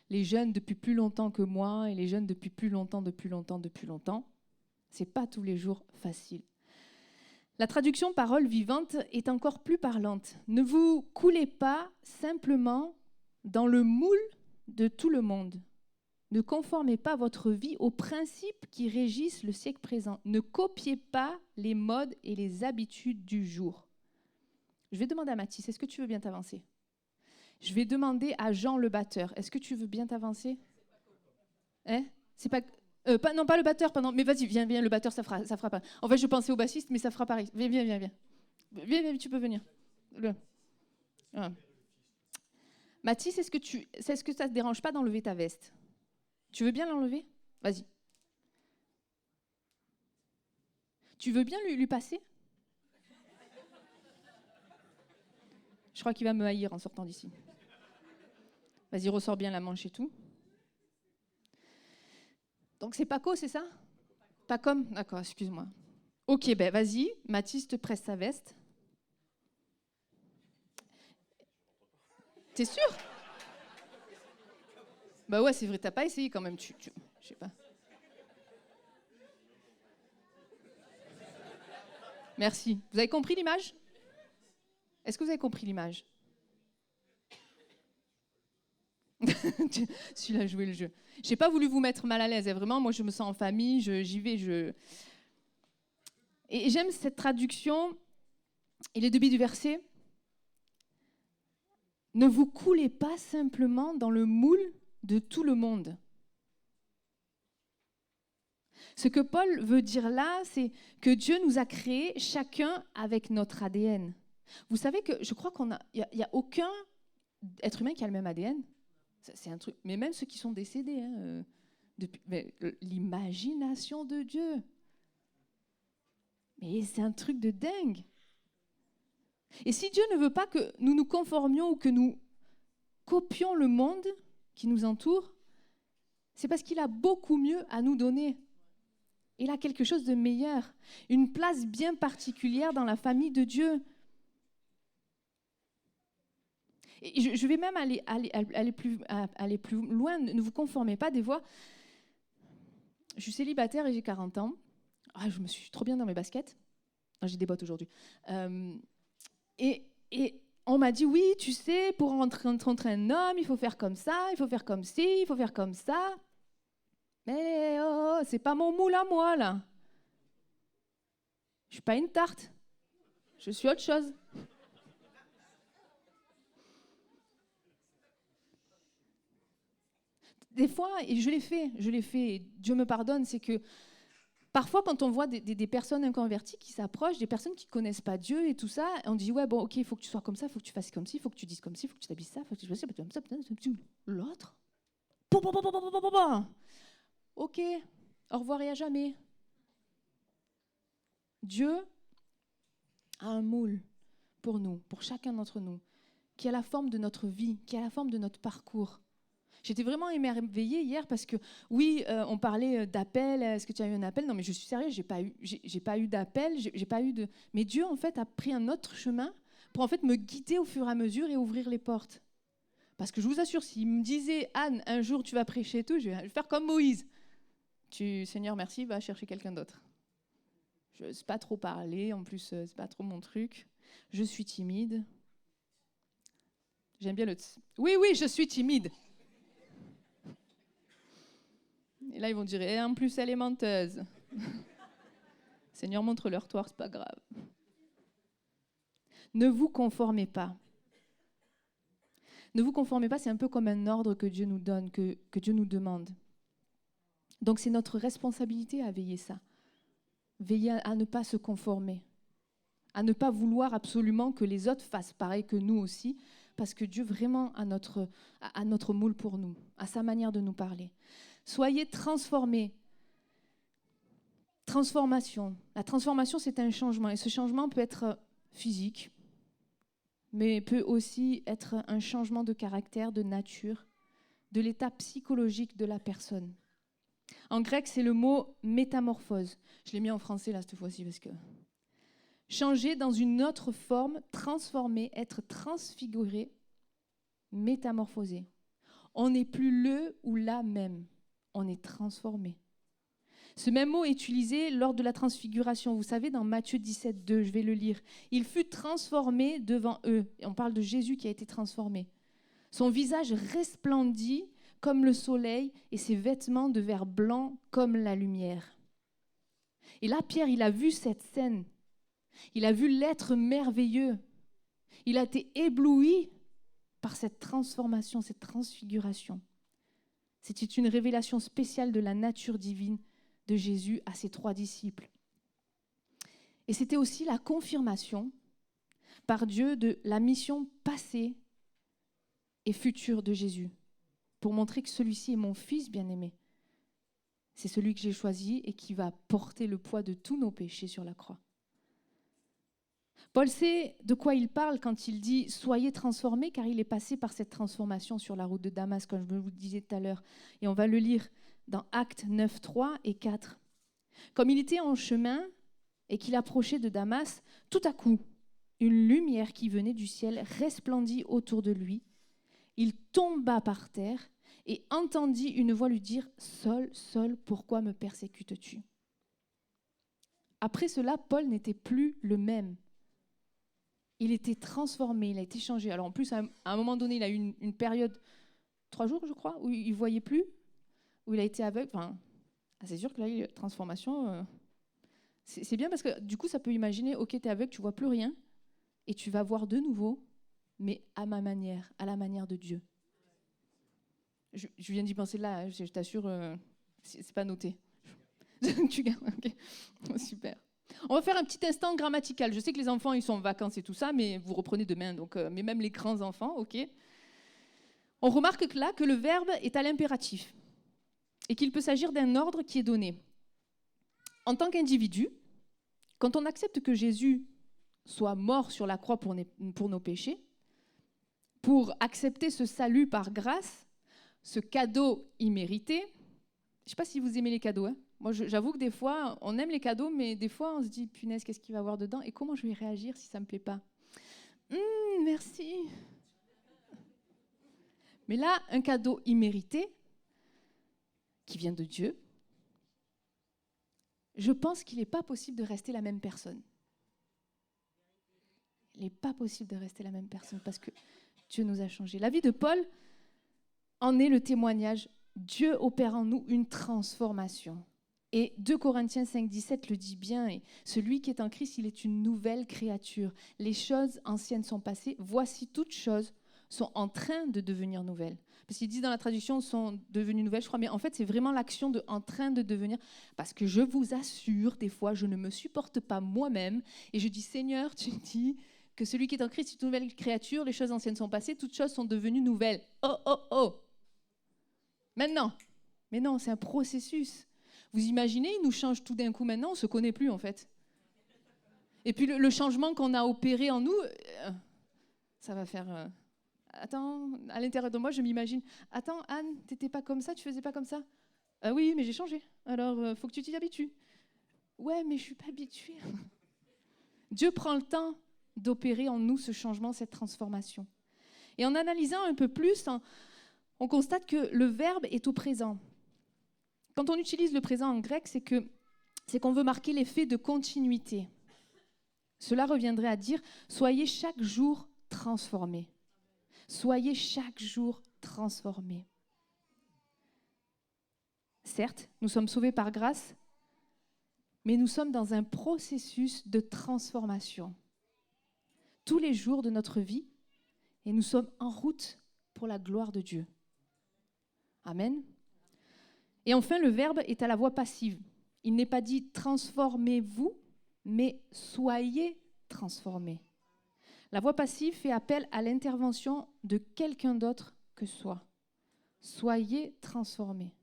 les jeunes depuis plus longtemps que moi et les jeunes depuis plus longtemps, c'est pas tous les jours facile. La traduction parole vivante est encore plus parlante. Ne vous coulez pas simplement dans le moule de tout le monde. Ne conformez pas votre vie aux principes qui régissent le siècle présent. Ne copiez pas les modes et les habitudes du jour. Je vais demander à Mathis, est-ce que tu veux bien t'avancer ? Je vais demander à Jean le batteur, est-ce que tu veux bien t'avancer ? C'est pas... non, pas le batteur, pardon. Mais vas-y, viens, le batteur, ça fera pas. En fait, je pensais au bassiste, mais ça fera pareil. Viens. Viens, tu peux venir. Ah. Mathis, est-ce que ça te dérange pas d'enlever ta veste ? Tu veux bien l'enlever ? Vas-y. Tu veux bien lui passer ? Je crois qu'il va me haïr en sortant d'ici. Vas-y, ressors bien la manche et tout. Donc c'est Paco, c'est ça ? Pacom ? D'accord, excuse-moi. Ok, ben vas-y, Mathis te presse sa veste. T'es sûr ? Bah ouais, c'est vrai, t'as pas essayé quand même, je sais pas. Merci. Vous avez compris l'image ? Est-ce que vous avez compris l'image? Celui-là a joué le jeu. Je n'ai pas voulu vous mettre mal à l'aise. Vraiment, moi, je me sens en famille, j'y vais. Et j'aime cette traduction. Et le début du verset. Ne vous coulez pas simplement dans le moule de tout le monde. Ce que Paul veut dire là, c'est que Dieu nous a créés chacun avec notre ADN. Vous savez que je crois qu'il n'y a aucun être humain qui a le même ADN. C'est un truc. Mais même ceux qui sont décédés, l'imagination de Dieu. Mais c'est un truc de dingue. Et si Dieu ne veut pas que nous nous conformions ou que nous copions le monde qui nous entoure, c'est parce qu'il a beaucoup mieux à nous donner. Il a quelque chose de meilleur, une place bien particulière dans la famille de Dieu. Et je vais même aller plus loin. Ne vous conformez pas des fois. Je suis célibataire et j'ai 40 ans. Ah, je me suis trop bien dans mes baskets. Ah, j'ai des bottes aujourd'hui. Et on m'a dit, oui, tu sais, pour rencontrer un homme, il faut faire comme ça, il faut faire comme ci, il faut faire comme ça. Mais c'est pas mon moule à moi, là. Je suis pas une tarte. Je suis autre chose. Des fois, et je l'ai fait, et Dieu me pardonne, c'est que parfois, quand on voit des personnes inconverties qui s'approchent, des personnes qui ne connaissent pas Dieu et tout ça, on dit, ouais, bon, ok, il faut que tu sois comme ça, il faut que tu fasses comme ci, il faut que tu dises comme ci, il faut que tu t'habilles ça, il faut que tu fasses comme ça, l'autre. Ok, au revoir et à jamais. Dieu a un moule pour nous, pour chacun d'entre nous, qui a la forme de notre vie, qui a la forme de notre parcours. J'étais vraiment émerveillée hier parce que, oui, on parlait d'appel. Est-ce que tu as eu un appel? Non, mais je suis sérieuse, j'ai pas eu d'appel, j'ai pas eu de... Mais Dieu, en fait, a pris un autre chemin pour, en fait, me guider au fur et à mesure et ouvrir les portes. Parce que je vous assure, s'il me disait, Anne, un jour, tu vas prêcher et tout, je vais faire comme Moïse. Seigneur, merci, va chercher quelqu'un d'autre. Je ne sais pas trop parler, en plus, c'est pas trop mon truc. Je suis timide. J'aime bien le... Oui, je suis timide. Et là, ils vont dire, et en plus, elle est menteuse. Seigneur, montre-leur toi, c'est pas grave. Ne vous conformez pas. Ne vous conformez pas, c'est un peu comme un ordre que Dieu nous donne, que Dieu nous demande. Donc, c'est notre responsabilité à veiller ça. Veiller à ne pas se conformer. À ne pas vouloir absolument que les autres fassent pareil que nous aussi, parce que Dieu vraiment a notre moule pour nous, a sa manière de nous parler. Soyez transformés. Transformation. La transformation, c'est un changement. Et ce changement peut être physique, mais peut aussi être un changement de caractère, de nature, de l'état psychologique de la personne. En grec, c'est le mot métamorphose. Je l'ai mis en français là cette fois-ci parce que... Changer dans une autre forme, transformer, être transfiguré, métamorphosé. On n'est plus le ou la même. On est transformé. Ce même mot est utilisé lors de la transfiguration. Vous savez, dans Matthieu 17, 2, je vais le lire. Il fut transformé devant eux. Et on parle de Jésus qui a été transformé. Son visage resplendit comme le soleil et ses vêtements devinrent blancs comme la lumière. Et là, Pierre, il a vu cette scène. Il a vu l'être merveilleux. Il a été ébloui par cette transformation, cette transfiguration. C'était une révélation spéciale de la nature divine de Jésus à ses 3 disciples. Et c'était aussi la confirmation par Dieu de la mission passée et future de Jésus, pour montrer que celui-ci est mon fils bien-aimé. C'est celui que j'ai choisi et qui va porter le poids de tous nos péchés sur la croix. Paul sait de quoi il parle quand il dit « Soyez transformés » car il est passé par cette transformation sur la route de Damas, comme je vous le disais tout à l'heure. Et on va le lire dans Actes 9, 3 et 4. Comme il était en chemin et qu'il approchait de Damas, tout à coup, une lumière qui venait du ciel resplendit autour de lui. Il tomba par terre et entendit une voix lui dire « Saul, Saul, pourquoi me» Après cela, Paul n'était plus le même. il était transformé, il a été changé. Alors en plus, à un moment donné, il a eu une période, 3 jours, je crois, où il ne voyait plus, où il a été aveugle. Enfin, c'est sûr que là, la transformation, c'est bien parce que du coup, ça peut imaginer, ok, tu es aveugle, tu ne vois plus rien, et tu vas voir de nouveau, mais à ma manière, à la manière de Dieu. Je viens d'y penser là, je t'assure, c'est pas noté. Tu gardes, ok, super. On va faire un petit instant grammatical. Je sais que les enfants, ils sont en vacances et tout ça, mais vous reprenez demain, donc, mais même les grands enfants, ok. On remarque que là que le verbe est à l'impératif et qu'il peut s'agir d'un ordre qui est donné. En tant qu'individu, quand on accepte que Jésus soit mort sur la croix pour nos péchés, pour accepter ce salut par grâce, ce cadeau immérité, je ne sais pas si vous aimez les cadeaux, hein. Moi, j'avoue que des fois, on aime les cadeaux, mais des fois, on se dit, punaise, qu'est-ce qu'il va y avoir dedans et comment je vais réagir si ça ne me plaît pas. Merci. Mais là, un cadeau immérité, qui vient de Dieu, je pense qu'il n'est pas possible de rester la même personne. Il n'est pas possible de rester la même personne parce que Dieu nous a changés. La vie de Paul en est le témoignage. Dieu opère en nous une transformation. Et 2 Corinthiens 5,17 le dit bien, et celui qui est en Christ, il est une nouvelle créature. Les choses anciennes sont passées, voici toutes choses sont en train de devenir nouvelles. Parce qu'ils disent dans la traduction sont devenues nouvelles, je crois, mais en fait c'est vraiment l'action de en train de devenir, parce que je vous assure, des fois je ne me supporte pas moi-même, et je dis Seigneur, tu dis que celui qui est en Christ est une nouvelle créature, les choses anciennes sont passées, toutes choses sont devenues nouvelles. Oh maintenant. Mais non, c'est un processus. Vous imaginez, il nous change tout d'un coup maintenant, on ne se connaît plus en fait. Et puis le changement qu'on a opéré en nous, ça va faire... Attends, à l'intérieur de moi, je m'imagine, attends Anne, t'étais pas comme ça, tu faisais pas comme ça? Oui, mais j'ai changé, alors faut que tu t'y habitues. Ouais, mais je suis pas habituée. Dieu prend le temps d'opérer en nous ce changement, cette transformation. Et en analysant un peu plus, on constate que le verbe est au présent. Quand on utilise le présent en grec, c'est qu'on veut marquer l'effet de continuité. Cela reviendrait à dire « soyez chaque jour transformés ». Soyez chaque jour transformés. Certes, nous sommes sauvés par grâce, mais nous sommes dans un processus de transformation. Tous les jours de notre vie, et nous sommes en route pour la gloire de Dieu. Amen. Et enfin, le verbe est à la voix passive. Il n'est pas dit « transformez-vous », mais « soyez transformés ». La voix passive fait appel à l'intervention de quelqu'un d'autre que soi. Soyez transformés.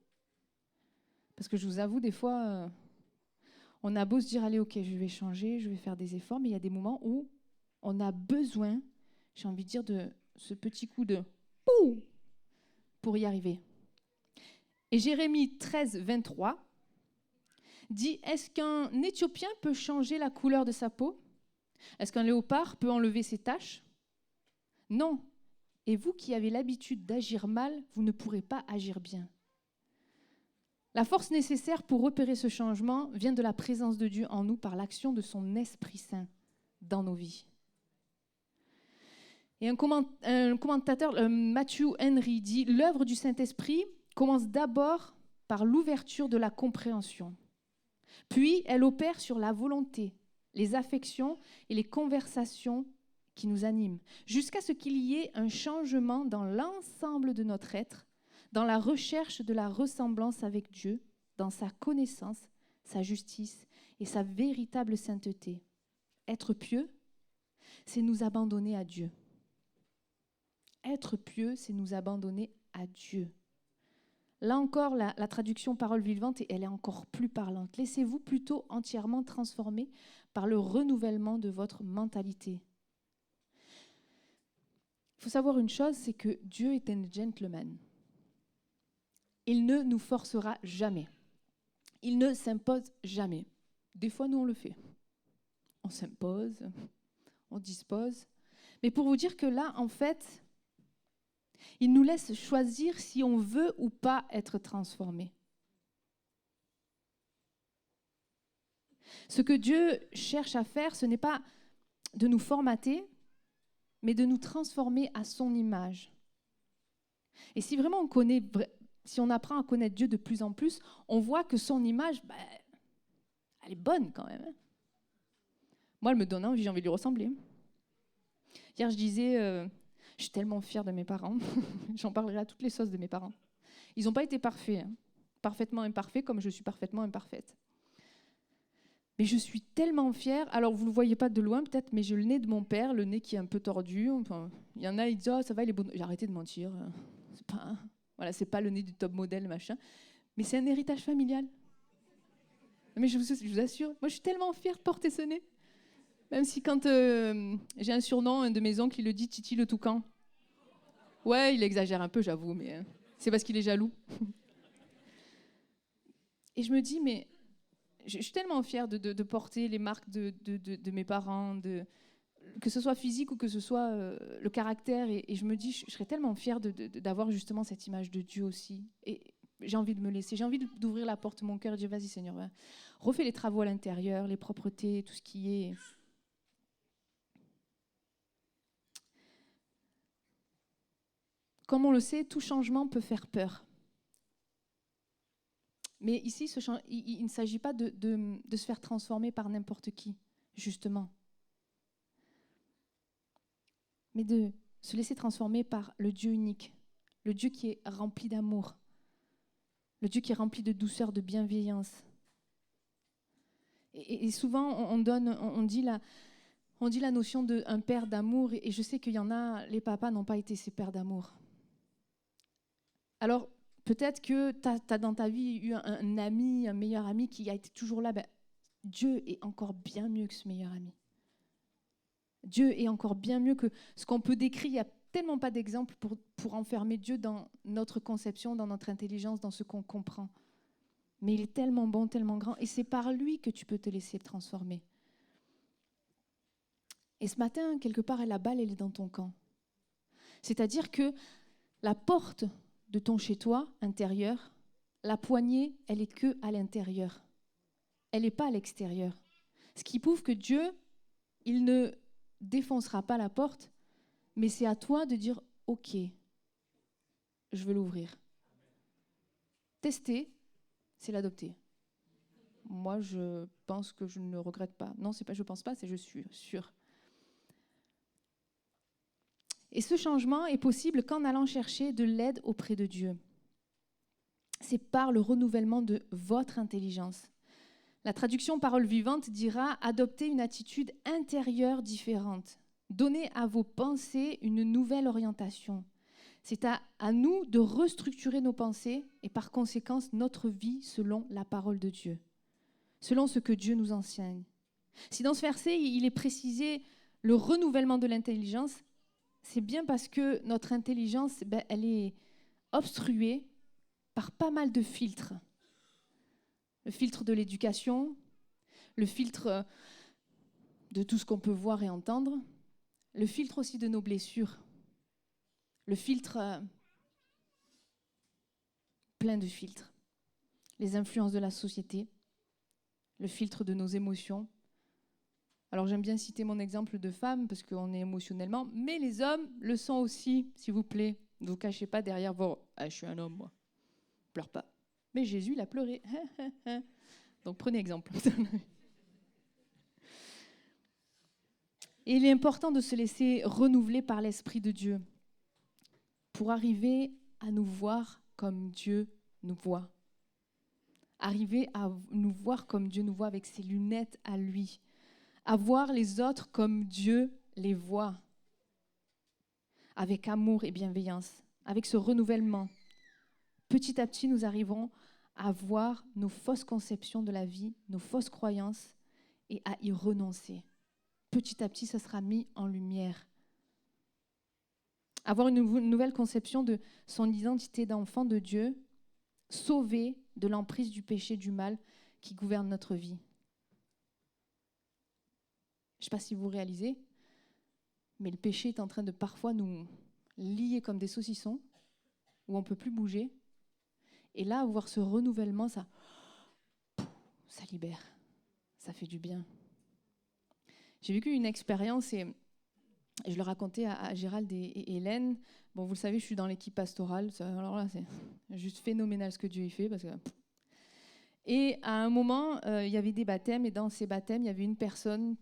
Parce que je vous avoue, des fois, on a beau se dire « allez, ok, je vais changer, je vais faire des efforts », mais il y a des moments où on a besoin, j'ai envie de dire, de ce petit coup de « pouh » pour y arriver. Et Jérémie 13, 23 dit « Est-ce qu'un Éthiopien peut changer la couleur de sa peau? Est-ce qu'un léopard peut enlever ses taches? Non. Et vous qui avez l'habitude d'agir mal, vous ne pourrez pas agir bien. » La force nécessaire pour repérer ce changement vient de la présence de Dieu en nous par l'action de son Esprit Saint dans nos vies. Et un commentateur, Matthew Henry, dit « L'œuvre du Saint-Esprit commence d'abord par l'ouverture de la compréhension. Puis, elle opère sur la volonté, les affections et les conversations qui nous animent, jusqu'à ce qu'il y ait un changement dans l'ensemble de notre être, dans la recherche de la ressemblance avec Dieu, dans sa connaissance, sa justice et sa véritable sainteté. Être pieux, c'est nous abandonner à Dieu. Être pieux, c'est nous abandonner à Dieu. Là encore, la traduction parole vivante, elle est encore plus parlante. Laissez-vous plutôt entièrement transformer par le renouvellement de votre mentalité. Il faut savoir une chose, c'est que Dieu est un gentleman. Il ne nous forcera jamais. Il ne s'impose jamais. Des fois, nous, on le fait. On s'impose, on dispose. Mais pour vous dire que là, en fait, il nous laisse choisir si on veut ou pas être transformé. Ce que Dieu cherche à faire, ce n'est pas de nous formater, mais de nous transformer à son image. Et si vraiment si on apprend à connaître Dieu de plus en plus, on voit que son image, elle est bonne quand même. Moi, elle me donne envie, j'ai envie de lui ressembler. Hier, je disais, je suis tellement fière de mes parents. J'en parlerai à toutes les sauces de mes parents. Ils n'ont pas été parfaits, hein. Parfaitement imparfaits, comme je suis parfaitement imparfaite. Mais je suis tellement fière. Alors, vous ne le voyez pas de loin peut-être, mais j'ai le nez de mon père, le nez qui est un peu tordu. Enfin, il y en a, ils disent « Oh, ça va, il est bon. » J'ai arrêté de mentir. C'est pas le nez du top modèle, machin. Mais c'est un héritage familial. Mais je vous assure, moi, je suis tellement fière de porter ce nez. Même si quand j'ai un surnom, un de mes oncles, il le dit Titi le toucan. Ouais, il exagère un peu, j'avoue, mais c'est parce qu'il est jaloux. Et je me dis, mais je suis tellement fière de porter les marques de mes parents, que ce soit physique ou que ce soit le caractère. Et je me dis, je serais tellement fière d'avoir justement cette image de Dieu aussi. Et j'ai envie de me laisser, j'ai envie d'ouvrir la porte de mon cœur et de dire, vas-y Seigneur, refais les travaux à l'intérieur, les propretés, tout ce qui est... Comme on le sait, tout changement peut faire peur. Mais ici, il ne s'agit pas de se faire transformer par n'importe qui, justement. Mais de se laisser transformer par le Dieu unique, le Dieu qui est rempli d'amour, le Dieu qui est rempli de douceur, de bienveillance. Et souvent, on dit la notion d'un père d'amour, et je sais qu'il y en a, les papas n'ont pas été ces pères d'amour. Alors, peut-être que tu as dans ta vie eu un ami, un meilleur ami qui a été toujours là. Dieu est encore bien mieux que ce meilleur ami. Dieu est encore bien mieux que ce qu'on peut décrire. Il n'y a tellement pas d'exemples pour enfermer Dieu dans notre conception, dans notre intelligence, dans ce qu'on comprend. Mais il est tellement bon, tellement grand. Et c'est par lui que tu peux te laisser transformer. Et ce matin, quelque part, la balle, elle est dans ton camp. C'est-à-dire que la porte de ton chez-toi intérieur, la poignée, elle est que à l'intérieur. Elle n'est pas à l'extérieur. Ce qui prouve que Dieu, il ne défoncera pas la porte, mais c'est à toi de dire « Ok, je veux l'ouvrir ». Tester, c'est l'adopter. Moi, je pense que je ne regrette pas. Non, c'est pas je pense pas, c'est je suis sûre. Et ce changement est possible qu'en allant chercher de l'aide auprès de Dieu. C'est par le renouvellement de votre intelligence. La traduction parole vivante dira « adopter une attitude intérieure différente ». Donner à vos pensées une nouvelle orientation. C'est à nous de restructurer nos pensées et par conséquent notre vie selon la parole de Dieu, selon ce que Dieu nous enseigne. Si dans ce verset, il est précisé le renouvellement de l'intelligence, c'est bien parce que notre intelligence, elle est obstruée par pas mal de filtres. Le filtre de l'éducation, le filtre de tout ce qu'on peut voir et entendre, le filtre aussi de nos blessures, le filtre, plein de filtres, les influences de la société, le filtre de nos émotions. Alors j'aime bien citer mon exemple de femme parce qu'on est émotionnellement, mais les hommes le sont aussi, s'il vous plaît. Ne vous cachez pas derrière vos « Ah, je suis un homme, moi. » Pleure pas. Mais Jésus, il a pleuré. Donc prenez exemple. Et il est important de se laisser renouveler par l'Esprit de Dieu pour arriver à nous voir comme Dieu nous voit. Arriver à nous voir comme Dieu nous voit avec ses lunettes à lui. À voir les autres comme Dieu les voit. Avec amour et bienveillance. Avec ce renouvellement. Petit à petit, nous arriverons à voir nos fausses conceptions de la vie, nos fausses croyances et à y renoncer. Petit à petit, ça sera mis en lumière. Avoir une nouvelle conception de son identité d'enfant de Dieu, sauvé de l'emprise du péché, du mal qui gouverne notre vie. Je ne sais pas si vous réalisez, mais le péché est en train de parfois nous lier comme des saucissons, où on ne peut plus bouger. Et là, voir ce renouvellement, ça libère, ça fait du bien. J'ai vécu une expérience et Et je le racontais à Gérald et Hélène. Bon, vous le savez, je suis dans l'équipe pastorale. Alors là, c'est juste phénoménal ce que Dieu y fait. Et à un moment, il y avait des baptêmes. Et dans ces baptêmes, il y avait une personne,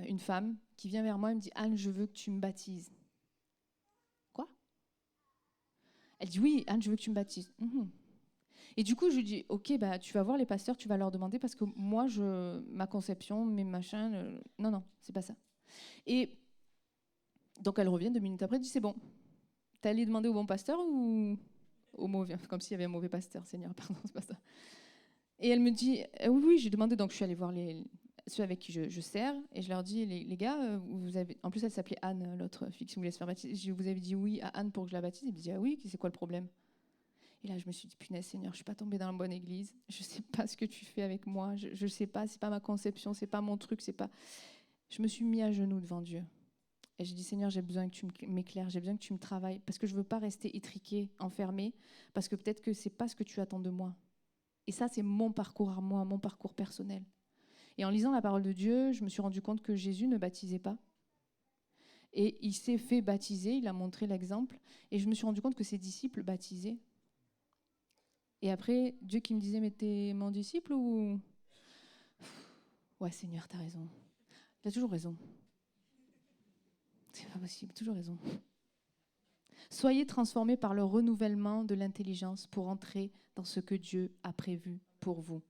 une femme, qui vient vers moi et me dit « Anne, je veux que tu me baptises. » Quoi ? Elle dit « Oui, Anne, je veux que tu me baptises. » Et du coup, je lui dis « Ok, bah, tu vas voir les pasteurs, tu vas leur demander parce que moi, ma conception, mes machins... non, c'est pas ça. » Et donc, elle revient 2 minutes après, elle dit « C'est bon. T'es allé demander au bon pasteur ou au mauvais ?» Comme s'il y avait un mauvais pasteur, Seigneur, pardon, c'est pas ça. Et elle me dit « Oui, j'ai demandé. » Donc, je suis allée voir ceux avec qui je sers et je leur dis « Les gars, vous avez... » En plus, elle s'appelait Anne, l'autre fille qui voulait se faire baptiser. Vous avez dit oui à Anne pour que je la baptise. Elle me dit « Ah oui, c'est quoi le problème ?» Et là, je me suis dit, punaise, Seigneur, je ne suis pas tombée dans la bonne église. Je ne sais pas ce que tu fais avec moi. Je ne sais pas, ce n'est pas ma conception, ce n'est pas mon truc. Je me suis mis à genoux devant Dieu. Et j'ai dit, Seigneur, j'ai besoin que tu m'éclaires, j'ai besoin que tu me travailles, parce que je ne veux pas rester étriquée, enfermée, parce que peut-être que ce n'est pas ce que tu attends de moi. Et ça, c'est mon parcours à moi, mon parcours personnel. Et en lisant la parole de Dieu, je me suis rendu compte que Jésus ne baptisait pas. Et il s'est fait baptiser, il a montré l'exemple. Et je me suis rendu compte que ses disciples baptisaient. Et après, Dieu qui me disait, mais t'es mon disciple ou... Ouais, Seigneur, t'as raison. Il a toujours raison. C'est pas possible, toujours raison. Soyez transformés par le renouvellement de l'intelligence pour entrer dans ce que Dieu a prévu pour vous.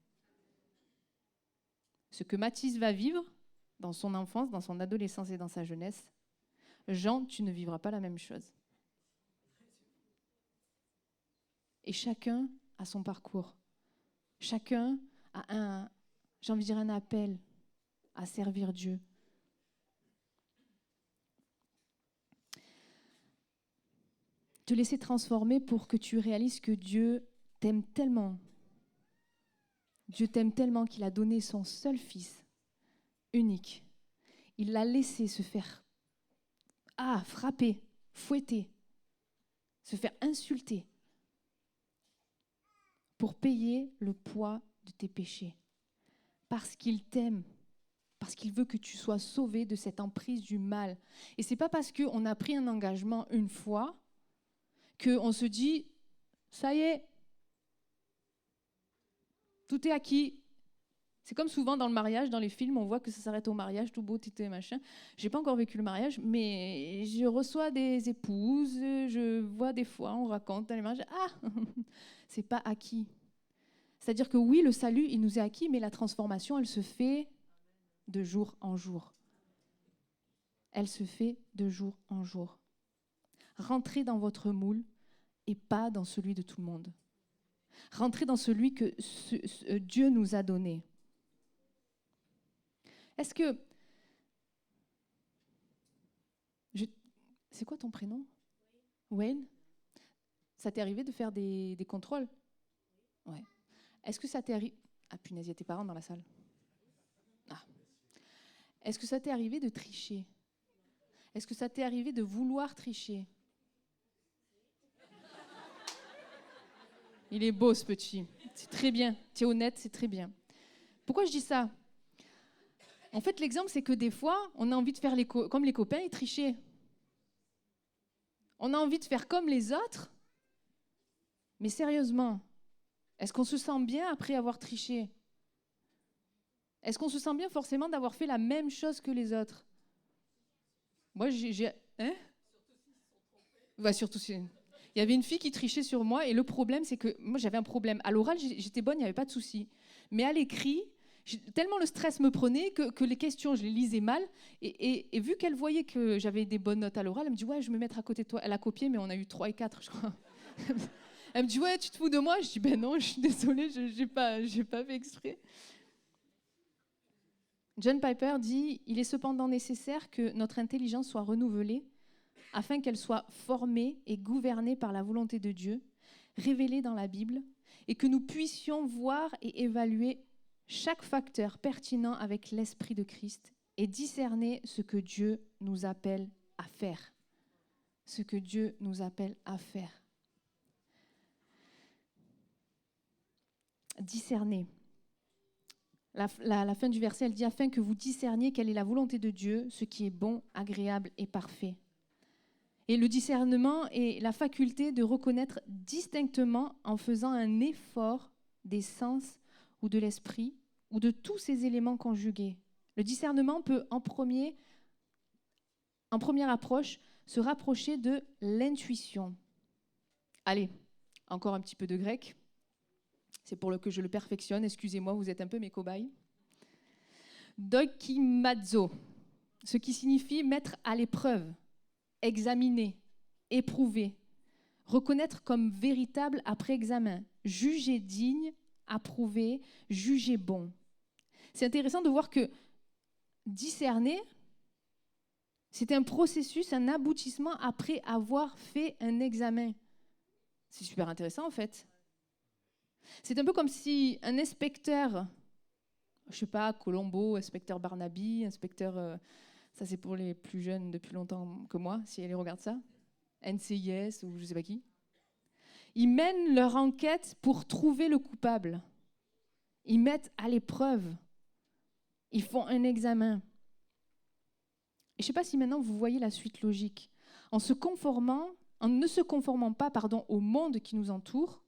Ce que Mathis va vivre dans son enfance, dans son adolescence et dans sa jeunesse, Jean, tu ne vivras pas la même chose. Et chacun a son parcours. Chacun a j'ai envie de dire un appel à servir Dieu. Te laisser transformer pour que tu réalises que Dieu t'aime tellement. Dieu t'aime tellement qu'il a donné son seul fils, unique. Il l'a laissé se faire frapper, fouetter, se faire insulter pour payer le poids de tes péchés. Parce qu'il t'aime, parce qu'il veut que tu sois sauvé de cette emprise du mal. Et ce n'est pas parce qu'on a pris un engagement une fois qu'on se dit, ça y est, tout est acquis. C'est comme souvent dans le mariage, dans les films, on voit que ça s'arrête au mariage, tout beau, tout machin. Je n'ai pas encore vécu le mariage, mais je reçois des épouses, je vois des fois, on raconte dans les mariages, c'est pas acquis. C'est-à-dire que oui, le salut, il nous est acquis, mais la transformation, elle se fait de jour en jour. Elle se fait de jour en jour. Rentrez dans votre moule et pas dans celui de tout le monde. Rentrez dans celui que Dieu nous a donné. Est-ce que... C'est quoi ton prénom ? Wayne ? Ça t'est arrivé de faire des contrôles ? Ouais. Est-ce que ça t'est arrivé... Ah punaise, il y a tes parents dans la salle. Est-ce que ça t'est arrivé de tricher ? Est-ce que ça t'est arrivé de vouloir tricher ? Il est beau ce petit. C'est très bien. Tu es honnête, c'est très bien. Pourquoi je dis ça ? En fait, l'exemple, c'est que des fois, on a envie de faire comme les copains et tricher. On a envie de faire comme les autres. Mais sérieusement, est-ce qu'on se sent bien après avoir triché ? Est-ce qu'on se sent bien forcément d'avoir fait la même chose que les autres ? Moi, surtout si... Il y avait une fille qui trichait sur moi et le problème, c'est que moi, j'avais un problème. À l'oral, j'étais bonne, il n'y avait pas de souci. Mais à l'écrit, tellement le stress me prenait que les questions, je les lisais mal. Et vu qu'elle voyait que j'avais des bonnes notes à l'oral, elle me dit « Ouais, je vais me mettre à côté de toi. » Elle a copié, mais on a eu 3 et 4, je crois. Elle me dit « Ouais, tu te fous de moi ?» Je dis « Ben non, je suis désolée, je n'ai pas fait exprès. » John Piper dit « Il est cependant nécessaire que notre intelligence soit renouvelée afin qu'elle soit formée et gouvernée par la volonté de Dieu, révélée dans la Bible, et que nous puissions voir et évaluer chaque facteur pertinent avec l'Esprit de Christ et discerner ce que Dieu nous appelle à faire. Ce que Dieu nous appelle à faire. Discerner. la fin du verset, elle dit « Afin que vous discerniez quelle est la volonté de Dieu, ce qui est bon, agréable et parfait. » Et le discernement est la faculté de reconnaître distinctement en faisant un effort des sens ou de l'esprit ou de tous ces éléments conjugués. Le discernement peut, en première approche, se rapprocher de l'intuition. Allez, encore un petit peu de grec. C'est pour que je le perfectionne. Excusez-moi, vous êtes un peu mes cobayes. Dokimazo, ce qui signifie mettre à l'épreuve, examiner, éprouver, reconnaître comme véritable après examen, juger digne, approuver, juger bon. C'est intéressant de voir que discerner, c'est un processus, un aboutissement après avoir fait un examen. C'est super intéressant en fait. C'est un peu comme si un inspecteur, je ne sais pas, Colombo, inspecteur Barnaby, inspecteur, ça c'est pour les plus jeunes depuis longtemps que moi, si elle regarde ça, NCIS ou je ne sais pas qui, ils mènent leur enquête pour trouver le coupable. Ils mettent à l'épreuve. Ils font un examen. Et je ne sais pas si maintenant vous voyez la suite logique. En ne se conformant pas au monde qui nous entoure,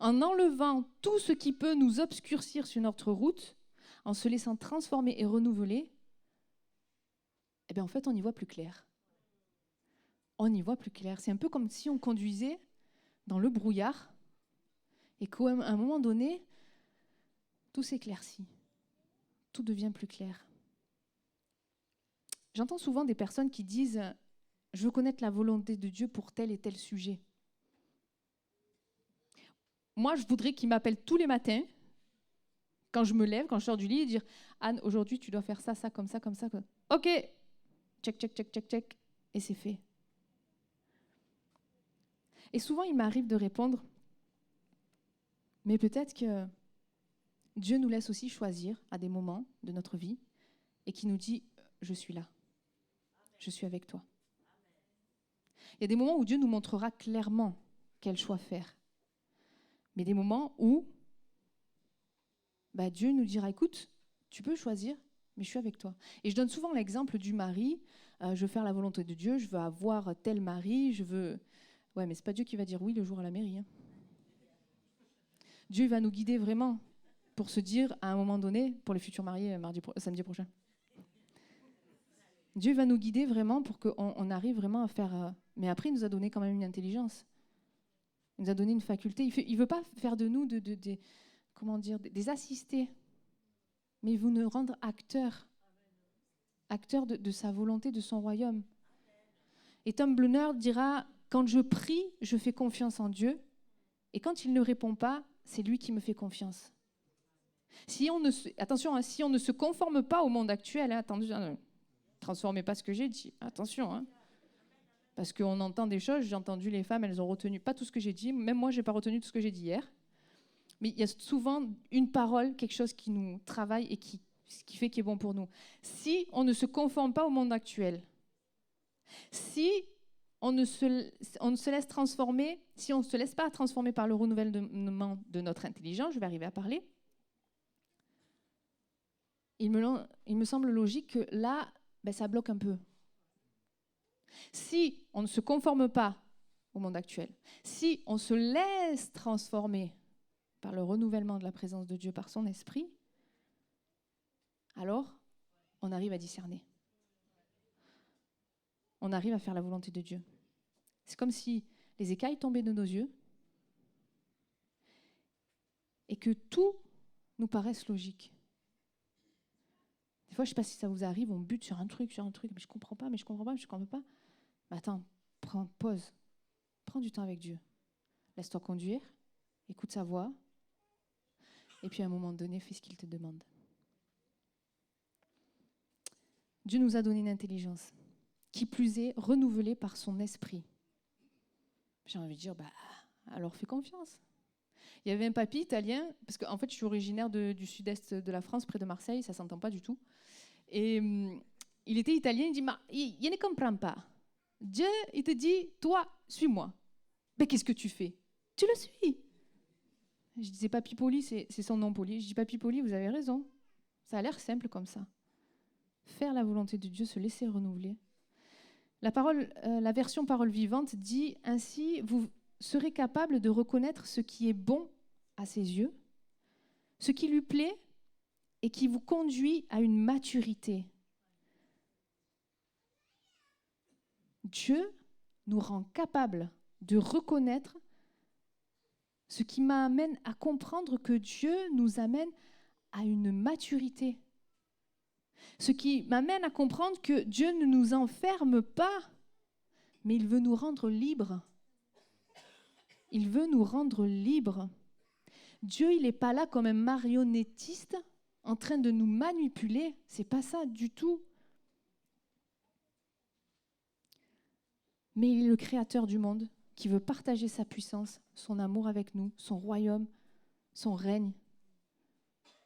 en enlevant tout ce qui peut nous obscurcir sur notre route, en se laissant transformer et renouveler, eh bien en fait on y voit plus clair. On y voit plus clair. C'est un peu comme si on conduisait dans le brouillard et qu'à un moment donné, tout s'éclaircit. Tout devient plus clair. J'entends souvent des personnes qui disent « Je veux connaître la volonté de Dieu pour tel et tel sujet ». Moi, je voudrais qu'il m'appelle tous les matins, quand je me lève, quand je sors du lit, et dire « Anne, aujourd'hui, tu dois faire ça, ça, comme ça, comme ça. » Ok, check, et c'est fait. Et souvent, il m'arrive de répondre « Mais peut-être que Dieu nous laisse aussi choisir à des moments de notre vie et qui nous dit « Je suis là, je suis avec toi. » Il y a des moments où Dieu nous montrera clairement quel choix faire. Mais des moments où Dieu nous dira, écoute, tu peux choisir, mais je suis avec toi. Et je donne souvent l'exemple du mari, je veux faire la volonté de Dieu, je veux avoir tel mari, je veux... Ouais, mais ce n'est pas Dieu qui va dire oui le jour à la mairie. Hein. Dieu va nous guider vraiment pour se dire, à un moment donné, pour les futurs mariés samedi prochain. Dieu va nous guider vraiment pour qu'on arrive vraiment à faire... Mais après, il nous a donné quand même une intelligence. Il nous a donné une faculté. Il ne veut pas faire de nous des assistés, mais il veut nous rendre acteurs de sa volonté, de son royaume. Et Tom Brunner dira, quand je prie, je fais confiance en Dieu, et quand il ne répond pas, c'est lui qui me fait confiance. Si on ne se conforme pas au monde actuel, ne transformez pas ce que j'ai dit, attention, parce qu'on entend des choses, j'ai entendu les femmes, elles ont retenu pas tout ce que j'ai dit, même moi, je n'ai pas retenu tout ce que j'ai dit hier. Mais il y a souvent une parole, quelque chose qui nous travaille et qui fait qu'il est bon pour nous. Si on ne se conforme pas au monde actuel, si on ne se laisse transformer, si on ne se laisse pas transformer par le renouvellement de notre intelligence, je vais arriver à parler, il me semble logique que là, ça bloque un peu. Si on ne se conforme pas au monde actuel, si on se laisse transformer par le renouvellement de la présence de Dieu, par son esprit, alors on arrive à discerner. On arrive à faire la volonté de Dieu. C'est comme si les écailles tombaient de nos yeux et que tout nous paraisse logique. Des fois, je ne sais pas si ça vous arrive, on bute sur un truc, mais je ne comprends pas. Mais attends, pause. Prends du temps avec Dieu. Laisse-toi conduire, écoute sa voix, et puis à un moment donné, fais ce qu'il te demande. Dieu nous a donné une intelligence, qui plus est renouvelée par son esprit. J'ai envie de dire, alors fais confiance. Il y avait un papy italien, parce qu'en fait, je suis originaire du sud-est de la France, près de Marseille, ça ne s'entend pas du tout. Et il était italien, il dit, il ne comprend pas. Dieu, il te dit, toi, suis-moi. Mais qu'est-ce que tu fais? Tu le suis. Je disais Papy Poli, c'est son nom poli. Je dis Papy Poli, vous avez raison. Ça a l'air simple comme ça. Faire la volonté de Dieu, se laisser renouveler. La version Parole vivante dit ainsi, vous serez capable de reconnaître ce qui est bon à ses yeux, ce qui lui plaît et qui vous conduit à une maturité. Dieu nous rend capables de reconnaître ce qui m'amène à comprendre que Dieu nous amène à une maturité. Ce qui m'amène à comprendre que Dieu ne nous enferme pas, mais il veut nous rendre libres. Il veut nous rendre libres. Dieu, il n'est pas là comme un marionnettiste en train de nous manipuler. C'est pas ça du tout. Mais il est le créateur du monde qui veut partager sa puissance, son amour avec nous, son royaume, son règne.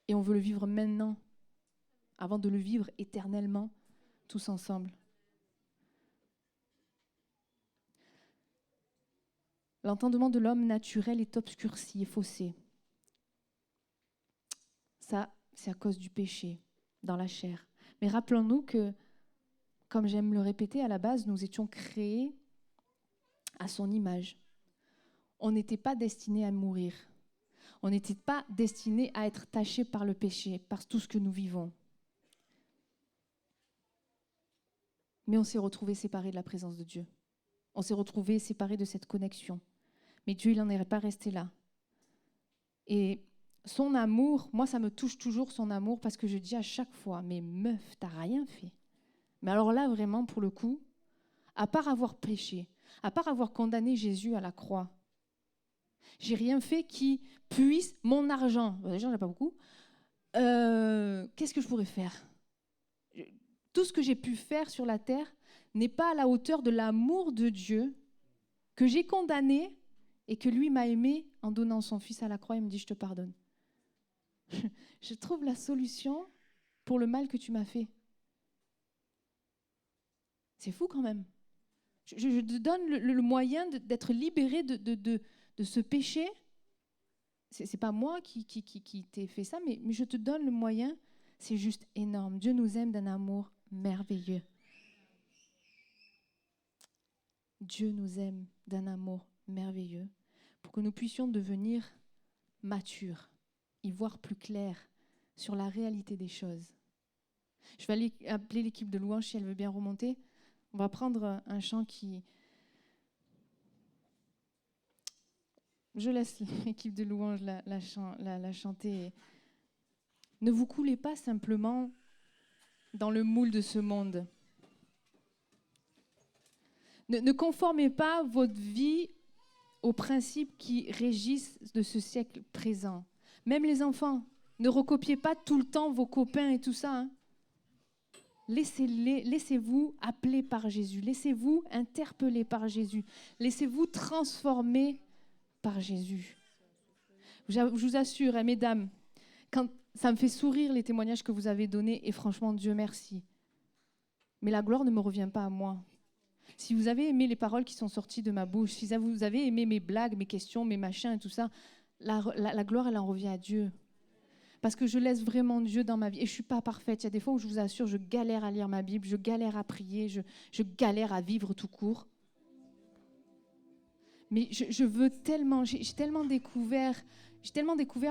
Et on veut le vivre maintenant, avant de le vivre éternellement, tous ensemble. L'entendement de l'homme naturel est obscurci et faussé. Ça, c'est à cause du péché dans la chair. Mais rappelons-nous que, comme j'aime le répéter, à la base, nous étions créés à son image. On n'était pas destinés à mourir. On n'était pas destinés à être tachés par le péché, par tout ce que nous vivons. Mais on s'est retrouvés séparés de la présence de Dieu. On s'est retrouvés séparés de cette connexion. Mais Dieu, il n'en est pas resté là. Et son amour, moi, ça me touche toujours son amour parce que je dis à chaque fois, mais meuf, t'as rien fait. Mais alors là, vraiment, pour le coup, à part avoir péché, à part avoir condamné Jésus à la croix, j'ai rien fait qui puisse mon argent. Déjà, j'en ai pas beaucoup. Qu'est-ce que je pourrais faire ? Tout ce que j'ai pu faire sur la terre n'est pas à la hauteur de l'amour de Dieu que j'ai condamné et que lui m'a aimé en donnant son fils à la croix. Il me dit, je te pardonne. Je trouve la solution pour le mal que tu m'as fait. C'est fou quand même. Je te donne le moyen d'être libéré de ce péché. C'est pas moi qui t'ai fait ça, mais je te donne le moyen. C'est juste énorme. Dieu nous aime d'un amour merveilleux. Dieu nous aime d'un amour merveilleux pour que nous puissions devenir matures, y voir plus clair sur la réalité des choses. Je vais aller appeler l'équipe de louange si elle veut bien remonter. On va prendre un chant qui... Je laisse l'équipe de louange la chanter. Ne vous coulez pas simplement dans le moule de ce monde. Ne conformez pas votre vie aux principes qui régissent de ce siècle présent. Même les enfants, ne recopiez pas tout le temps vos copains et tout ça. Laissez-vous appeler par Jésus. Laissez-vous interpeller par Jésus. Laissez-vous transformer par Jésus. Je vous assure, mesdames, quand ça me fait sourire les témoignages que vous avez donnés et franchement, Dieu merci. Mais la gloire ne me revient pas à moi. Si vous avez aimé les paroles qui sont sorties de ma bouche, si vous avez aimé mes blagues, mes questions, mes machins et tout ça, la gloire, elle en revient à Dieu. Parce que je laisse vraiment Dieu dans ma vie. Et je ne suis pas parfaite. Il y a des fois où je vous assure, je galère à lire ma Bible, je galère à prier, je galère à vivre tout court. Mais je veux tellement, j'ai tellement découvert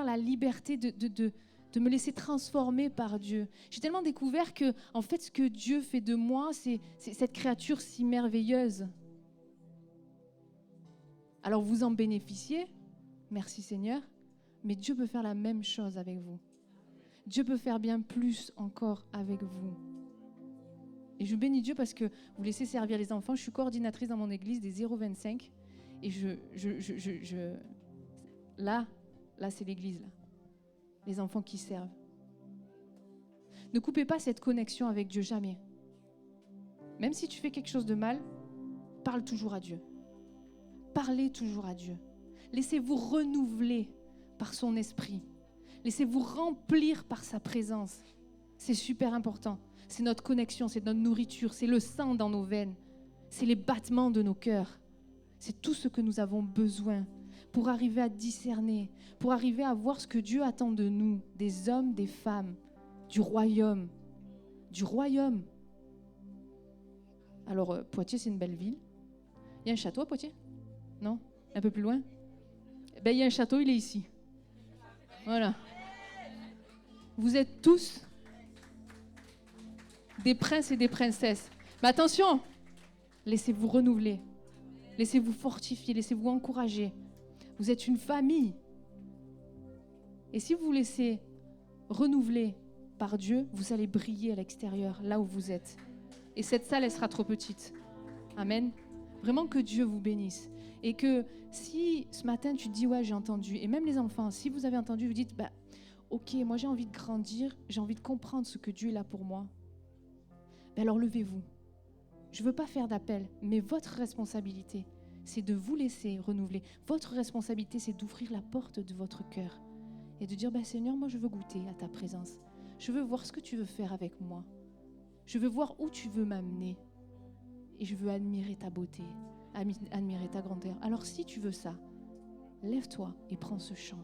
la liberté de me laisser transformer par Dieu. J'ai tellement découvert que, en fait, ce que Dieu fait de moi, c'est cette créature si merveilleuse. Alors vous en bénéficiez, merci Seigneur, mais Dieu peut faire la même chose avec vous. Dieu peut faire bien plus encore avec vous. Et je bénis Dieu parce que vous laissez servir les enfants. Je suis coordinatrice dans mon église des 0-25 et là c'est l'église là. Les enfants qui servent. Ne coupez pas cette connexion avec Dieu, jamais. Même si tu fais quelque chose de mal, parle toujours à Dieu. Parlez toujours à Dieu. Laissez-vous renouveler par son esprit. Laissez-vous remplir par sa présence. C'est super important. C'est notre connexion, c'est notre nourriture, c'est le sang dans nos veines, c'est les battements de nos cœurs. C'est tout ce que nous avons besoin pour arriver à discerner, pour arriver à voir ce que Dieu attend de nous, des hommes, des femmes, du royaume. Du royaume. Alors, Poitiers, c'est une belle ville. Il y a un château à Poitiers? Non? Un peu plus loin? Ben, il y a un château, il est ici. Voilà. Vous êtes tous des princes et des princesses. Mais attention, laissez-vous renouveler. Laissez-vous fortifier, laissez-vous encourager. Vous êtes une famille. Et si vous vous laissez renouveler par Dieu, vous allez briller à l'extérieur, là où vous êtes. Et cette salle, elle sera trop petite. Amen. Vraiment que Dieu vous bénisse. Et que si ce matin tu te dis, ouais, j'ai entendu, et même les enfants, si vous avez entendu, vous dites, bah, ok, moi j'ai envie de grandir, j'ai envie de comprendre ce que Dieu est là pour moi. Ben alors levez-vous. Je ne veux pas faire d'appel, mais votre responsabilité, c'est de vous laisser renouveler. Votre responsabilité, c'est d'ouvrir la porte de votre cœur et de dire, ben Seigneur, moi je veux goûter à ta présence. Je veux voir ce que tu veux faire avec moi. Je veux voir où tu veux m'amener. Et je veux admirer ta beauté, admirer ta grandeur. Alors si tu veux ça, lève-toi et prends ce chant.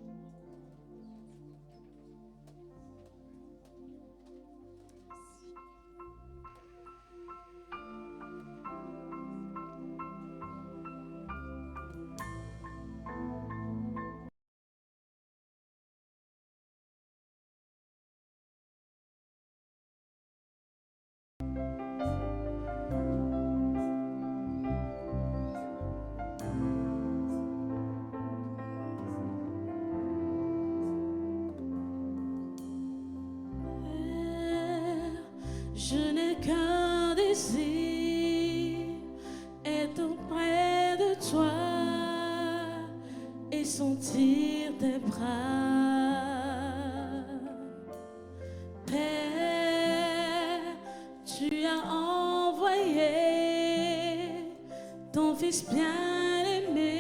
Je n'ai qu'un désir, être auprès de toi et sentir tes bras. Père, tu as envoyé ton Fils bien-aimé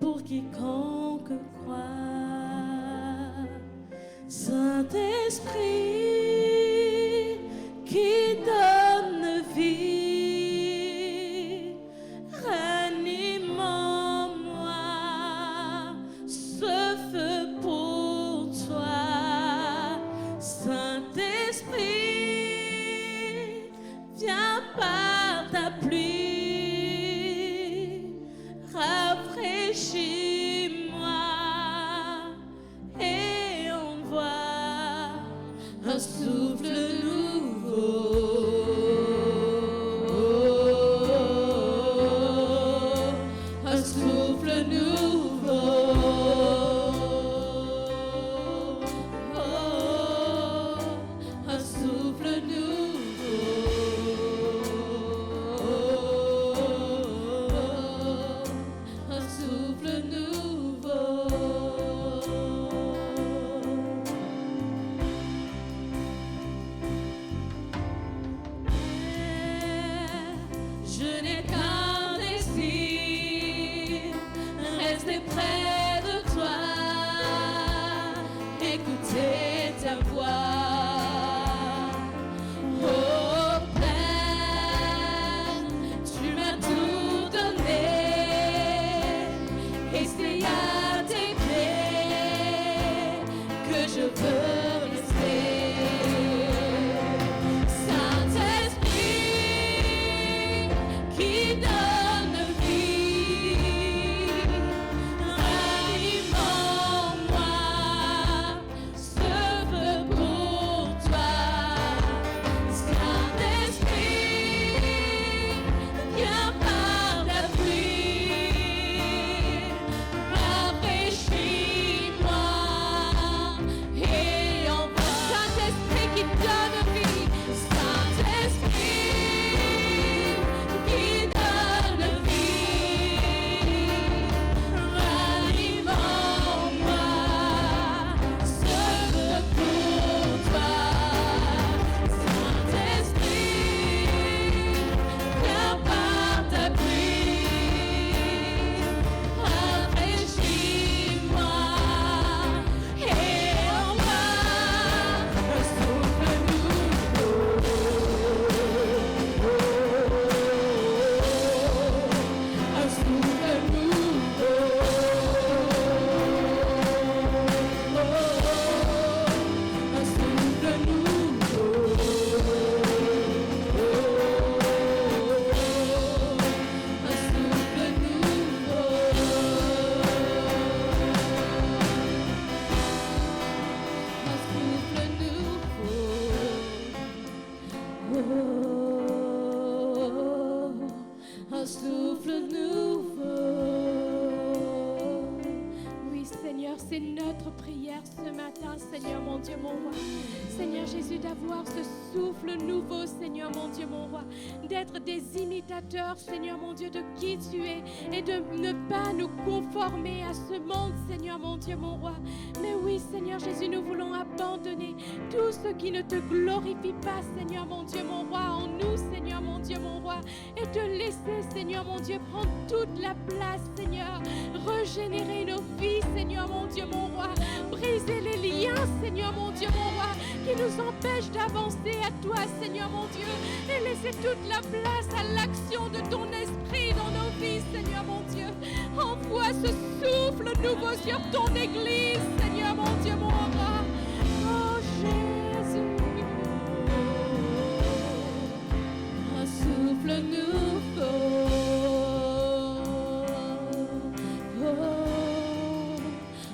pour quiconque croit. Saint-Esprit, qui donne vie, ranime en moi ce feu pour toi. Saint-Esprit, viens par ta pluie, rafraîchis-moi et envoie un souffle un souffle nouveau, un souffle nouveau, un souffle nouveau. Je n'ai qu'un désir, rester près de toi, écouter ta voix. Oh Père, tu m'as tout donné, et c'est à tes pieds que je veux rester. Saint-Esprit, qui donne vie, c'est notre prière ce matin, Seigneur mon Dieu, mon roi. Seigneur Jésus, d'avoir ce souffle nouveau, Seigneur mon Dieu, mon roi. D'être des imitateurs, Seigneur mon Dieu, de qui tu es. Et de ne pas nous conformer à ce monde, Seigneur mon Dieu, mon roi. Mais oui, Seigneur Jésus, nous voulons abandonner tout ce qui ne te glorifie pas, Seigneur mon Dieu, mon roi, en nous, Seigneur mon Dieu, mon roi. Et te laisser, Seigneur mon Dieu, prendre toute la place, Seigneur. Régénérer nos vies, Seigneur mon Dieu, mon roi. Briser les liens, Seigneur mon Dieu, mon roi, qui nous empêchent d'avancer à toi, Seigneur mon Dieu. Et laisser toute la place à l'action de ton esprit dans nos vies, Seigneur mon Dieu. Envoie ce souffle nouveau sur ton Église, Seigneur mon Dieu, mon roi. Oh Jésus, un souffle nouveau.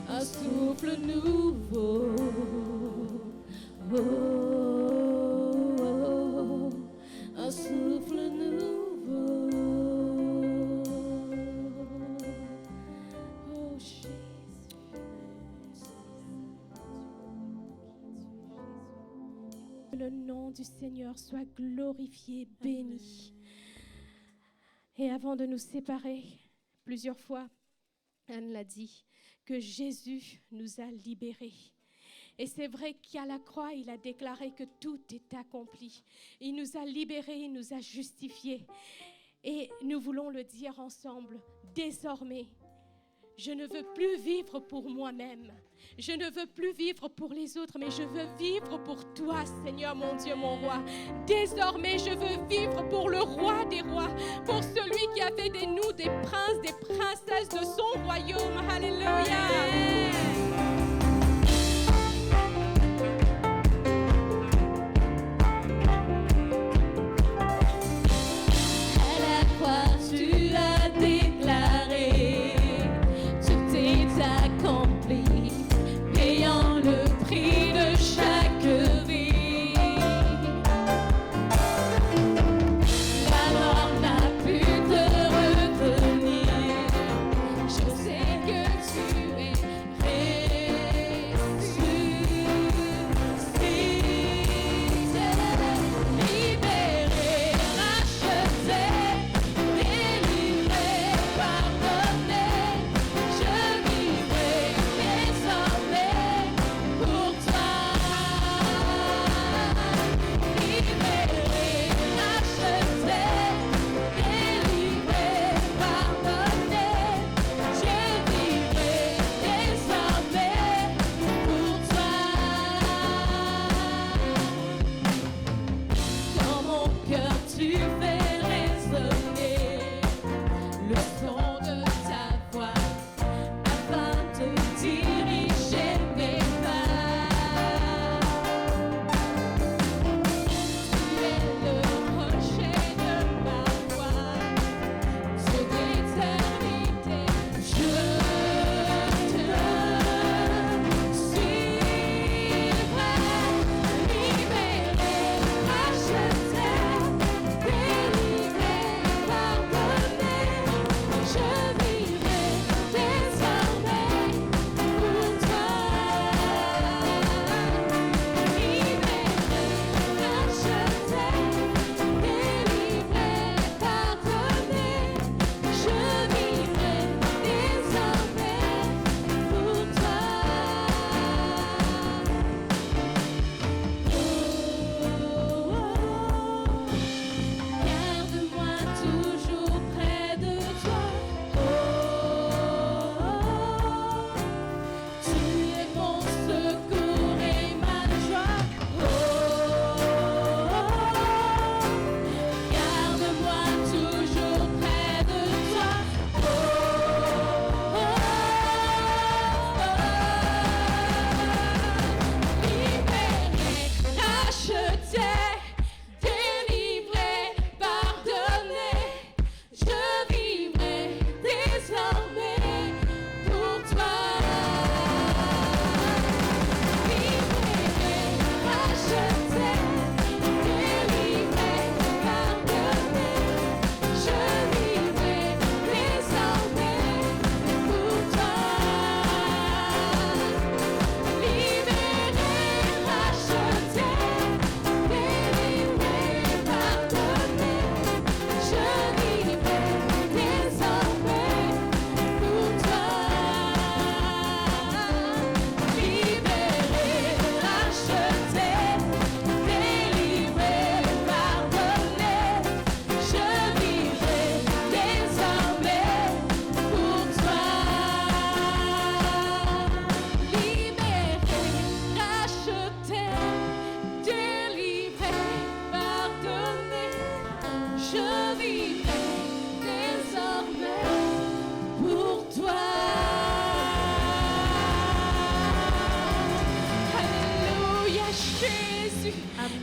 Un souffle nouveau, un souffle nouveau. oh Jésus. Que le nom du Seigneur soit glorifié, béni. Et avant de nous séparer, plusieurs fois, Anne l'a dit, que Jésus nous a libérés. Et c'est vrai qu'à la croix, il a déclaré que tout est accompli. Il nous a libérés, il nous a justifiés. Et nous voulons le dire ensemble, désormais, je ne veux plus vivre pour moi-même. Je ne veux plus vivre pour les autres, mais je veux vivre pour toi, Seigneur mon Dieu, mon roi. Désormais, je veux vivre pour le roi des rois, pour celui qui a fait de nous des princes, des princesses de son royaume. Alléluia. Je sais que tu es vie est désormais pour toi. Alléluia, Jésus.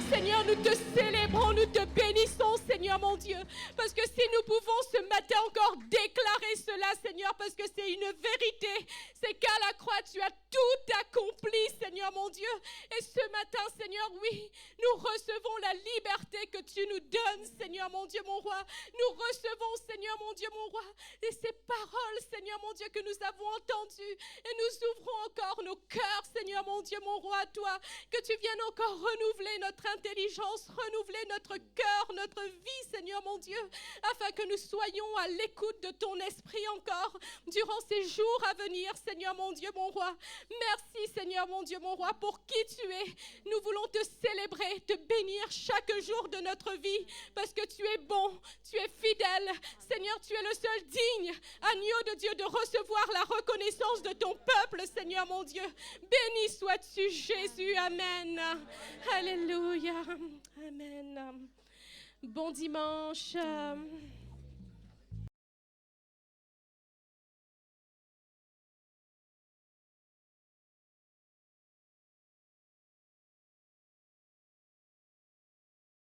Seigneur, nous te célébrons, nous te bénissons, Seigneur mon Dieu. Parce que si nous pouvons ce matin encore déclarer cela, Seigneur, parce que c'est une vérité, c'est qu'à la croix, tu as tout accompli, Seigneur mon Dieu. Et ce matin, Seigneur, oui, nous recevons la liberté que tu nous donnes, Seigneur mon Dieu, mon roi. Nous recevons, Seigneur mon Dieu, mon roi, et ces paroles, Seigneur mon Dieu, que nous avons entendues. Et nous ouvrons encore nos cœurs, Seigneur mon Dieu, mon roi, à toi. Que tu viennes encore renouveler notre intelligence, renouveler notre cœur, notre vie, Seigneur mon Dieu, afin que nous soyons à l'écoute de ton esprit encore durant ces jours à venir, Seigneur mon Dieu, mon roi. Merci, Seigneur mon Dieu, mon roi, pour qui tu es. Nous voulons te célébrer, te bénir chaque jour de notre vie, parce que tu es bon, tu es fidèle. Seigneur, tu es le seul digne, agneau de Dieu, de recevoir la reconnaissance de ton peuple, Seigneur mon Dieu. Béni sois-tu, Jésus. Amen. Alléluia. Amen. Bon dimanche.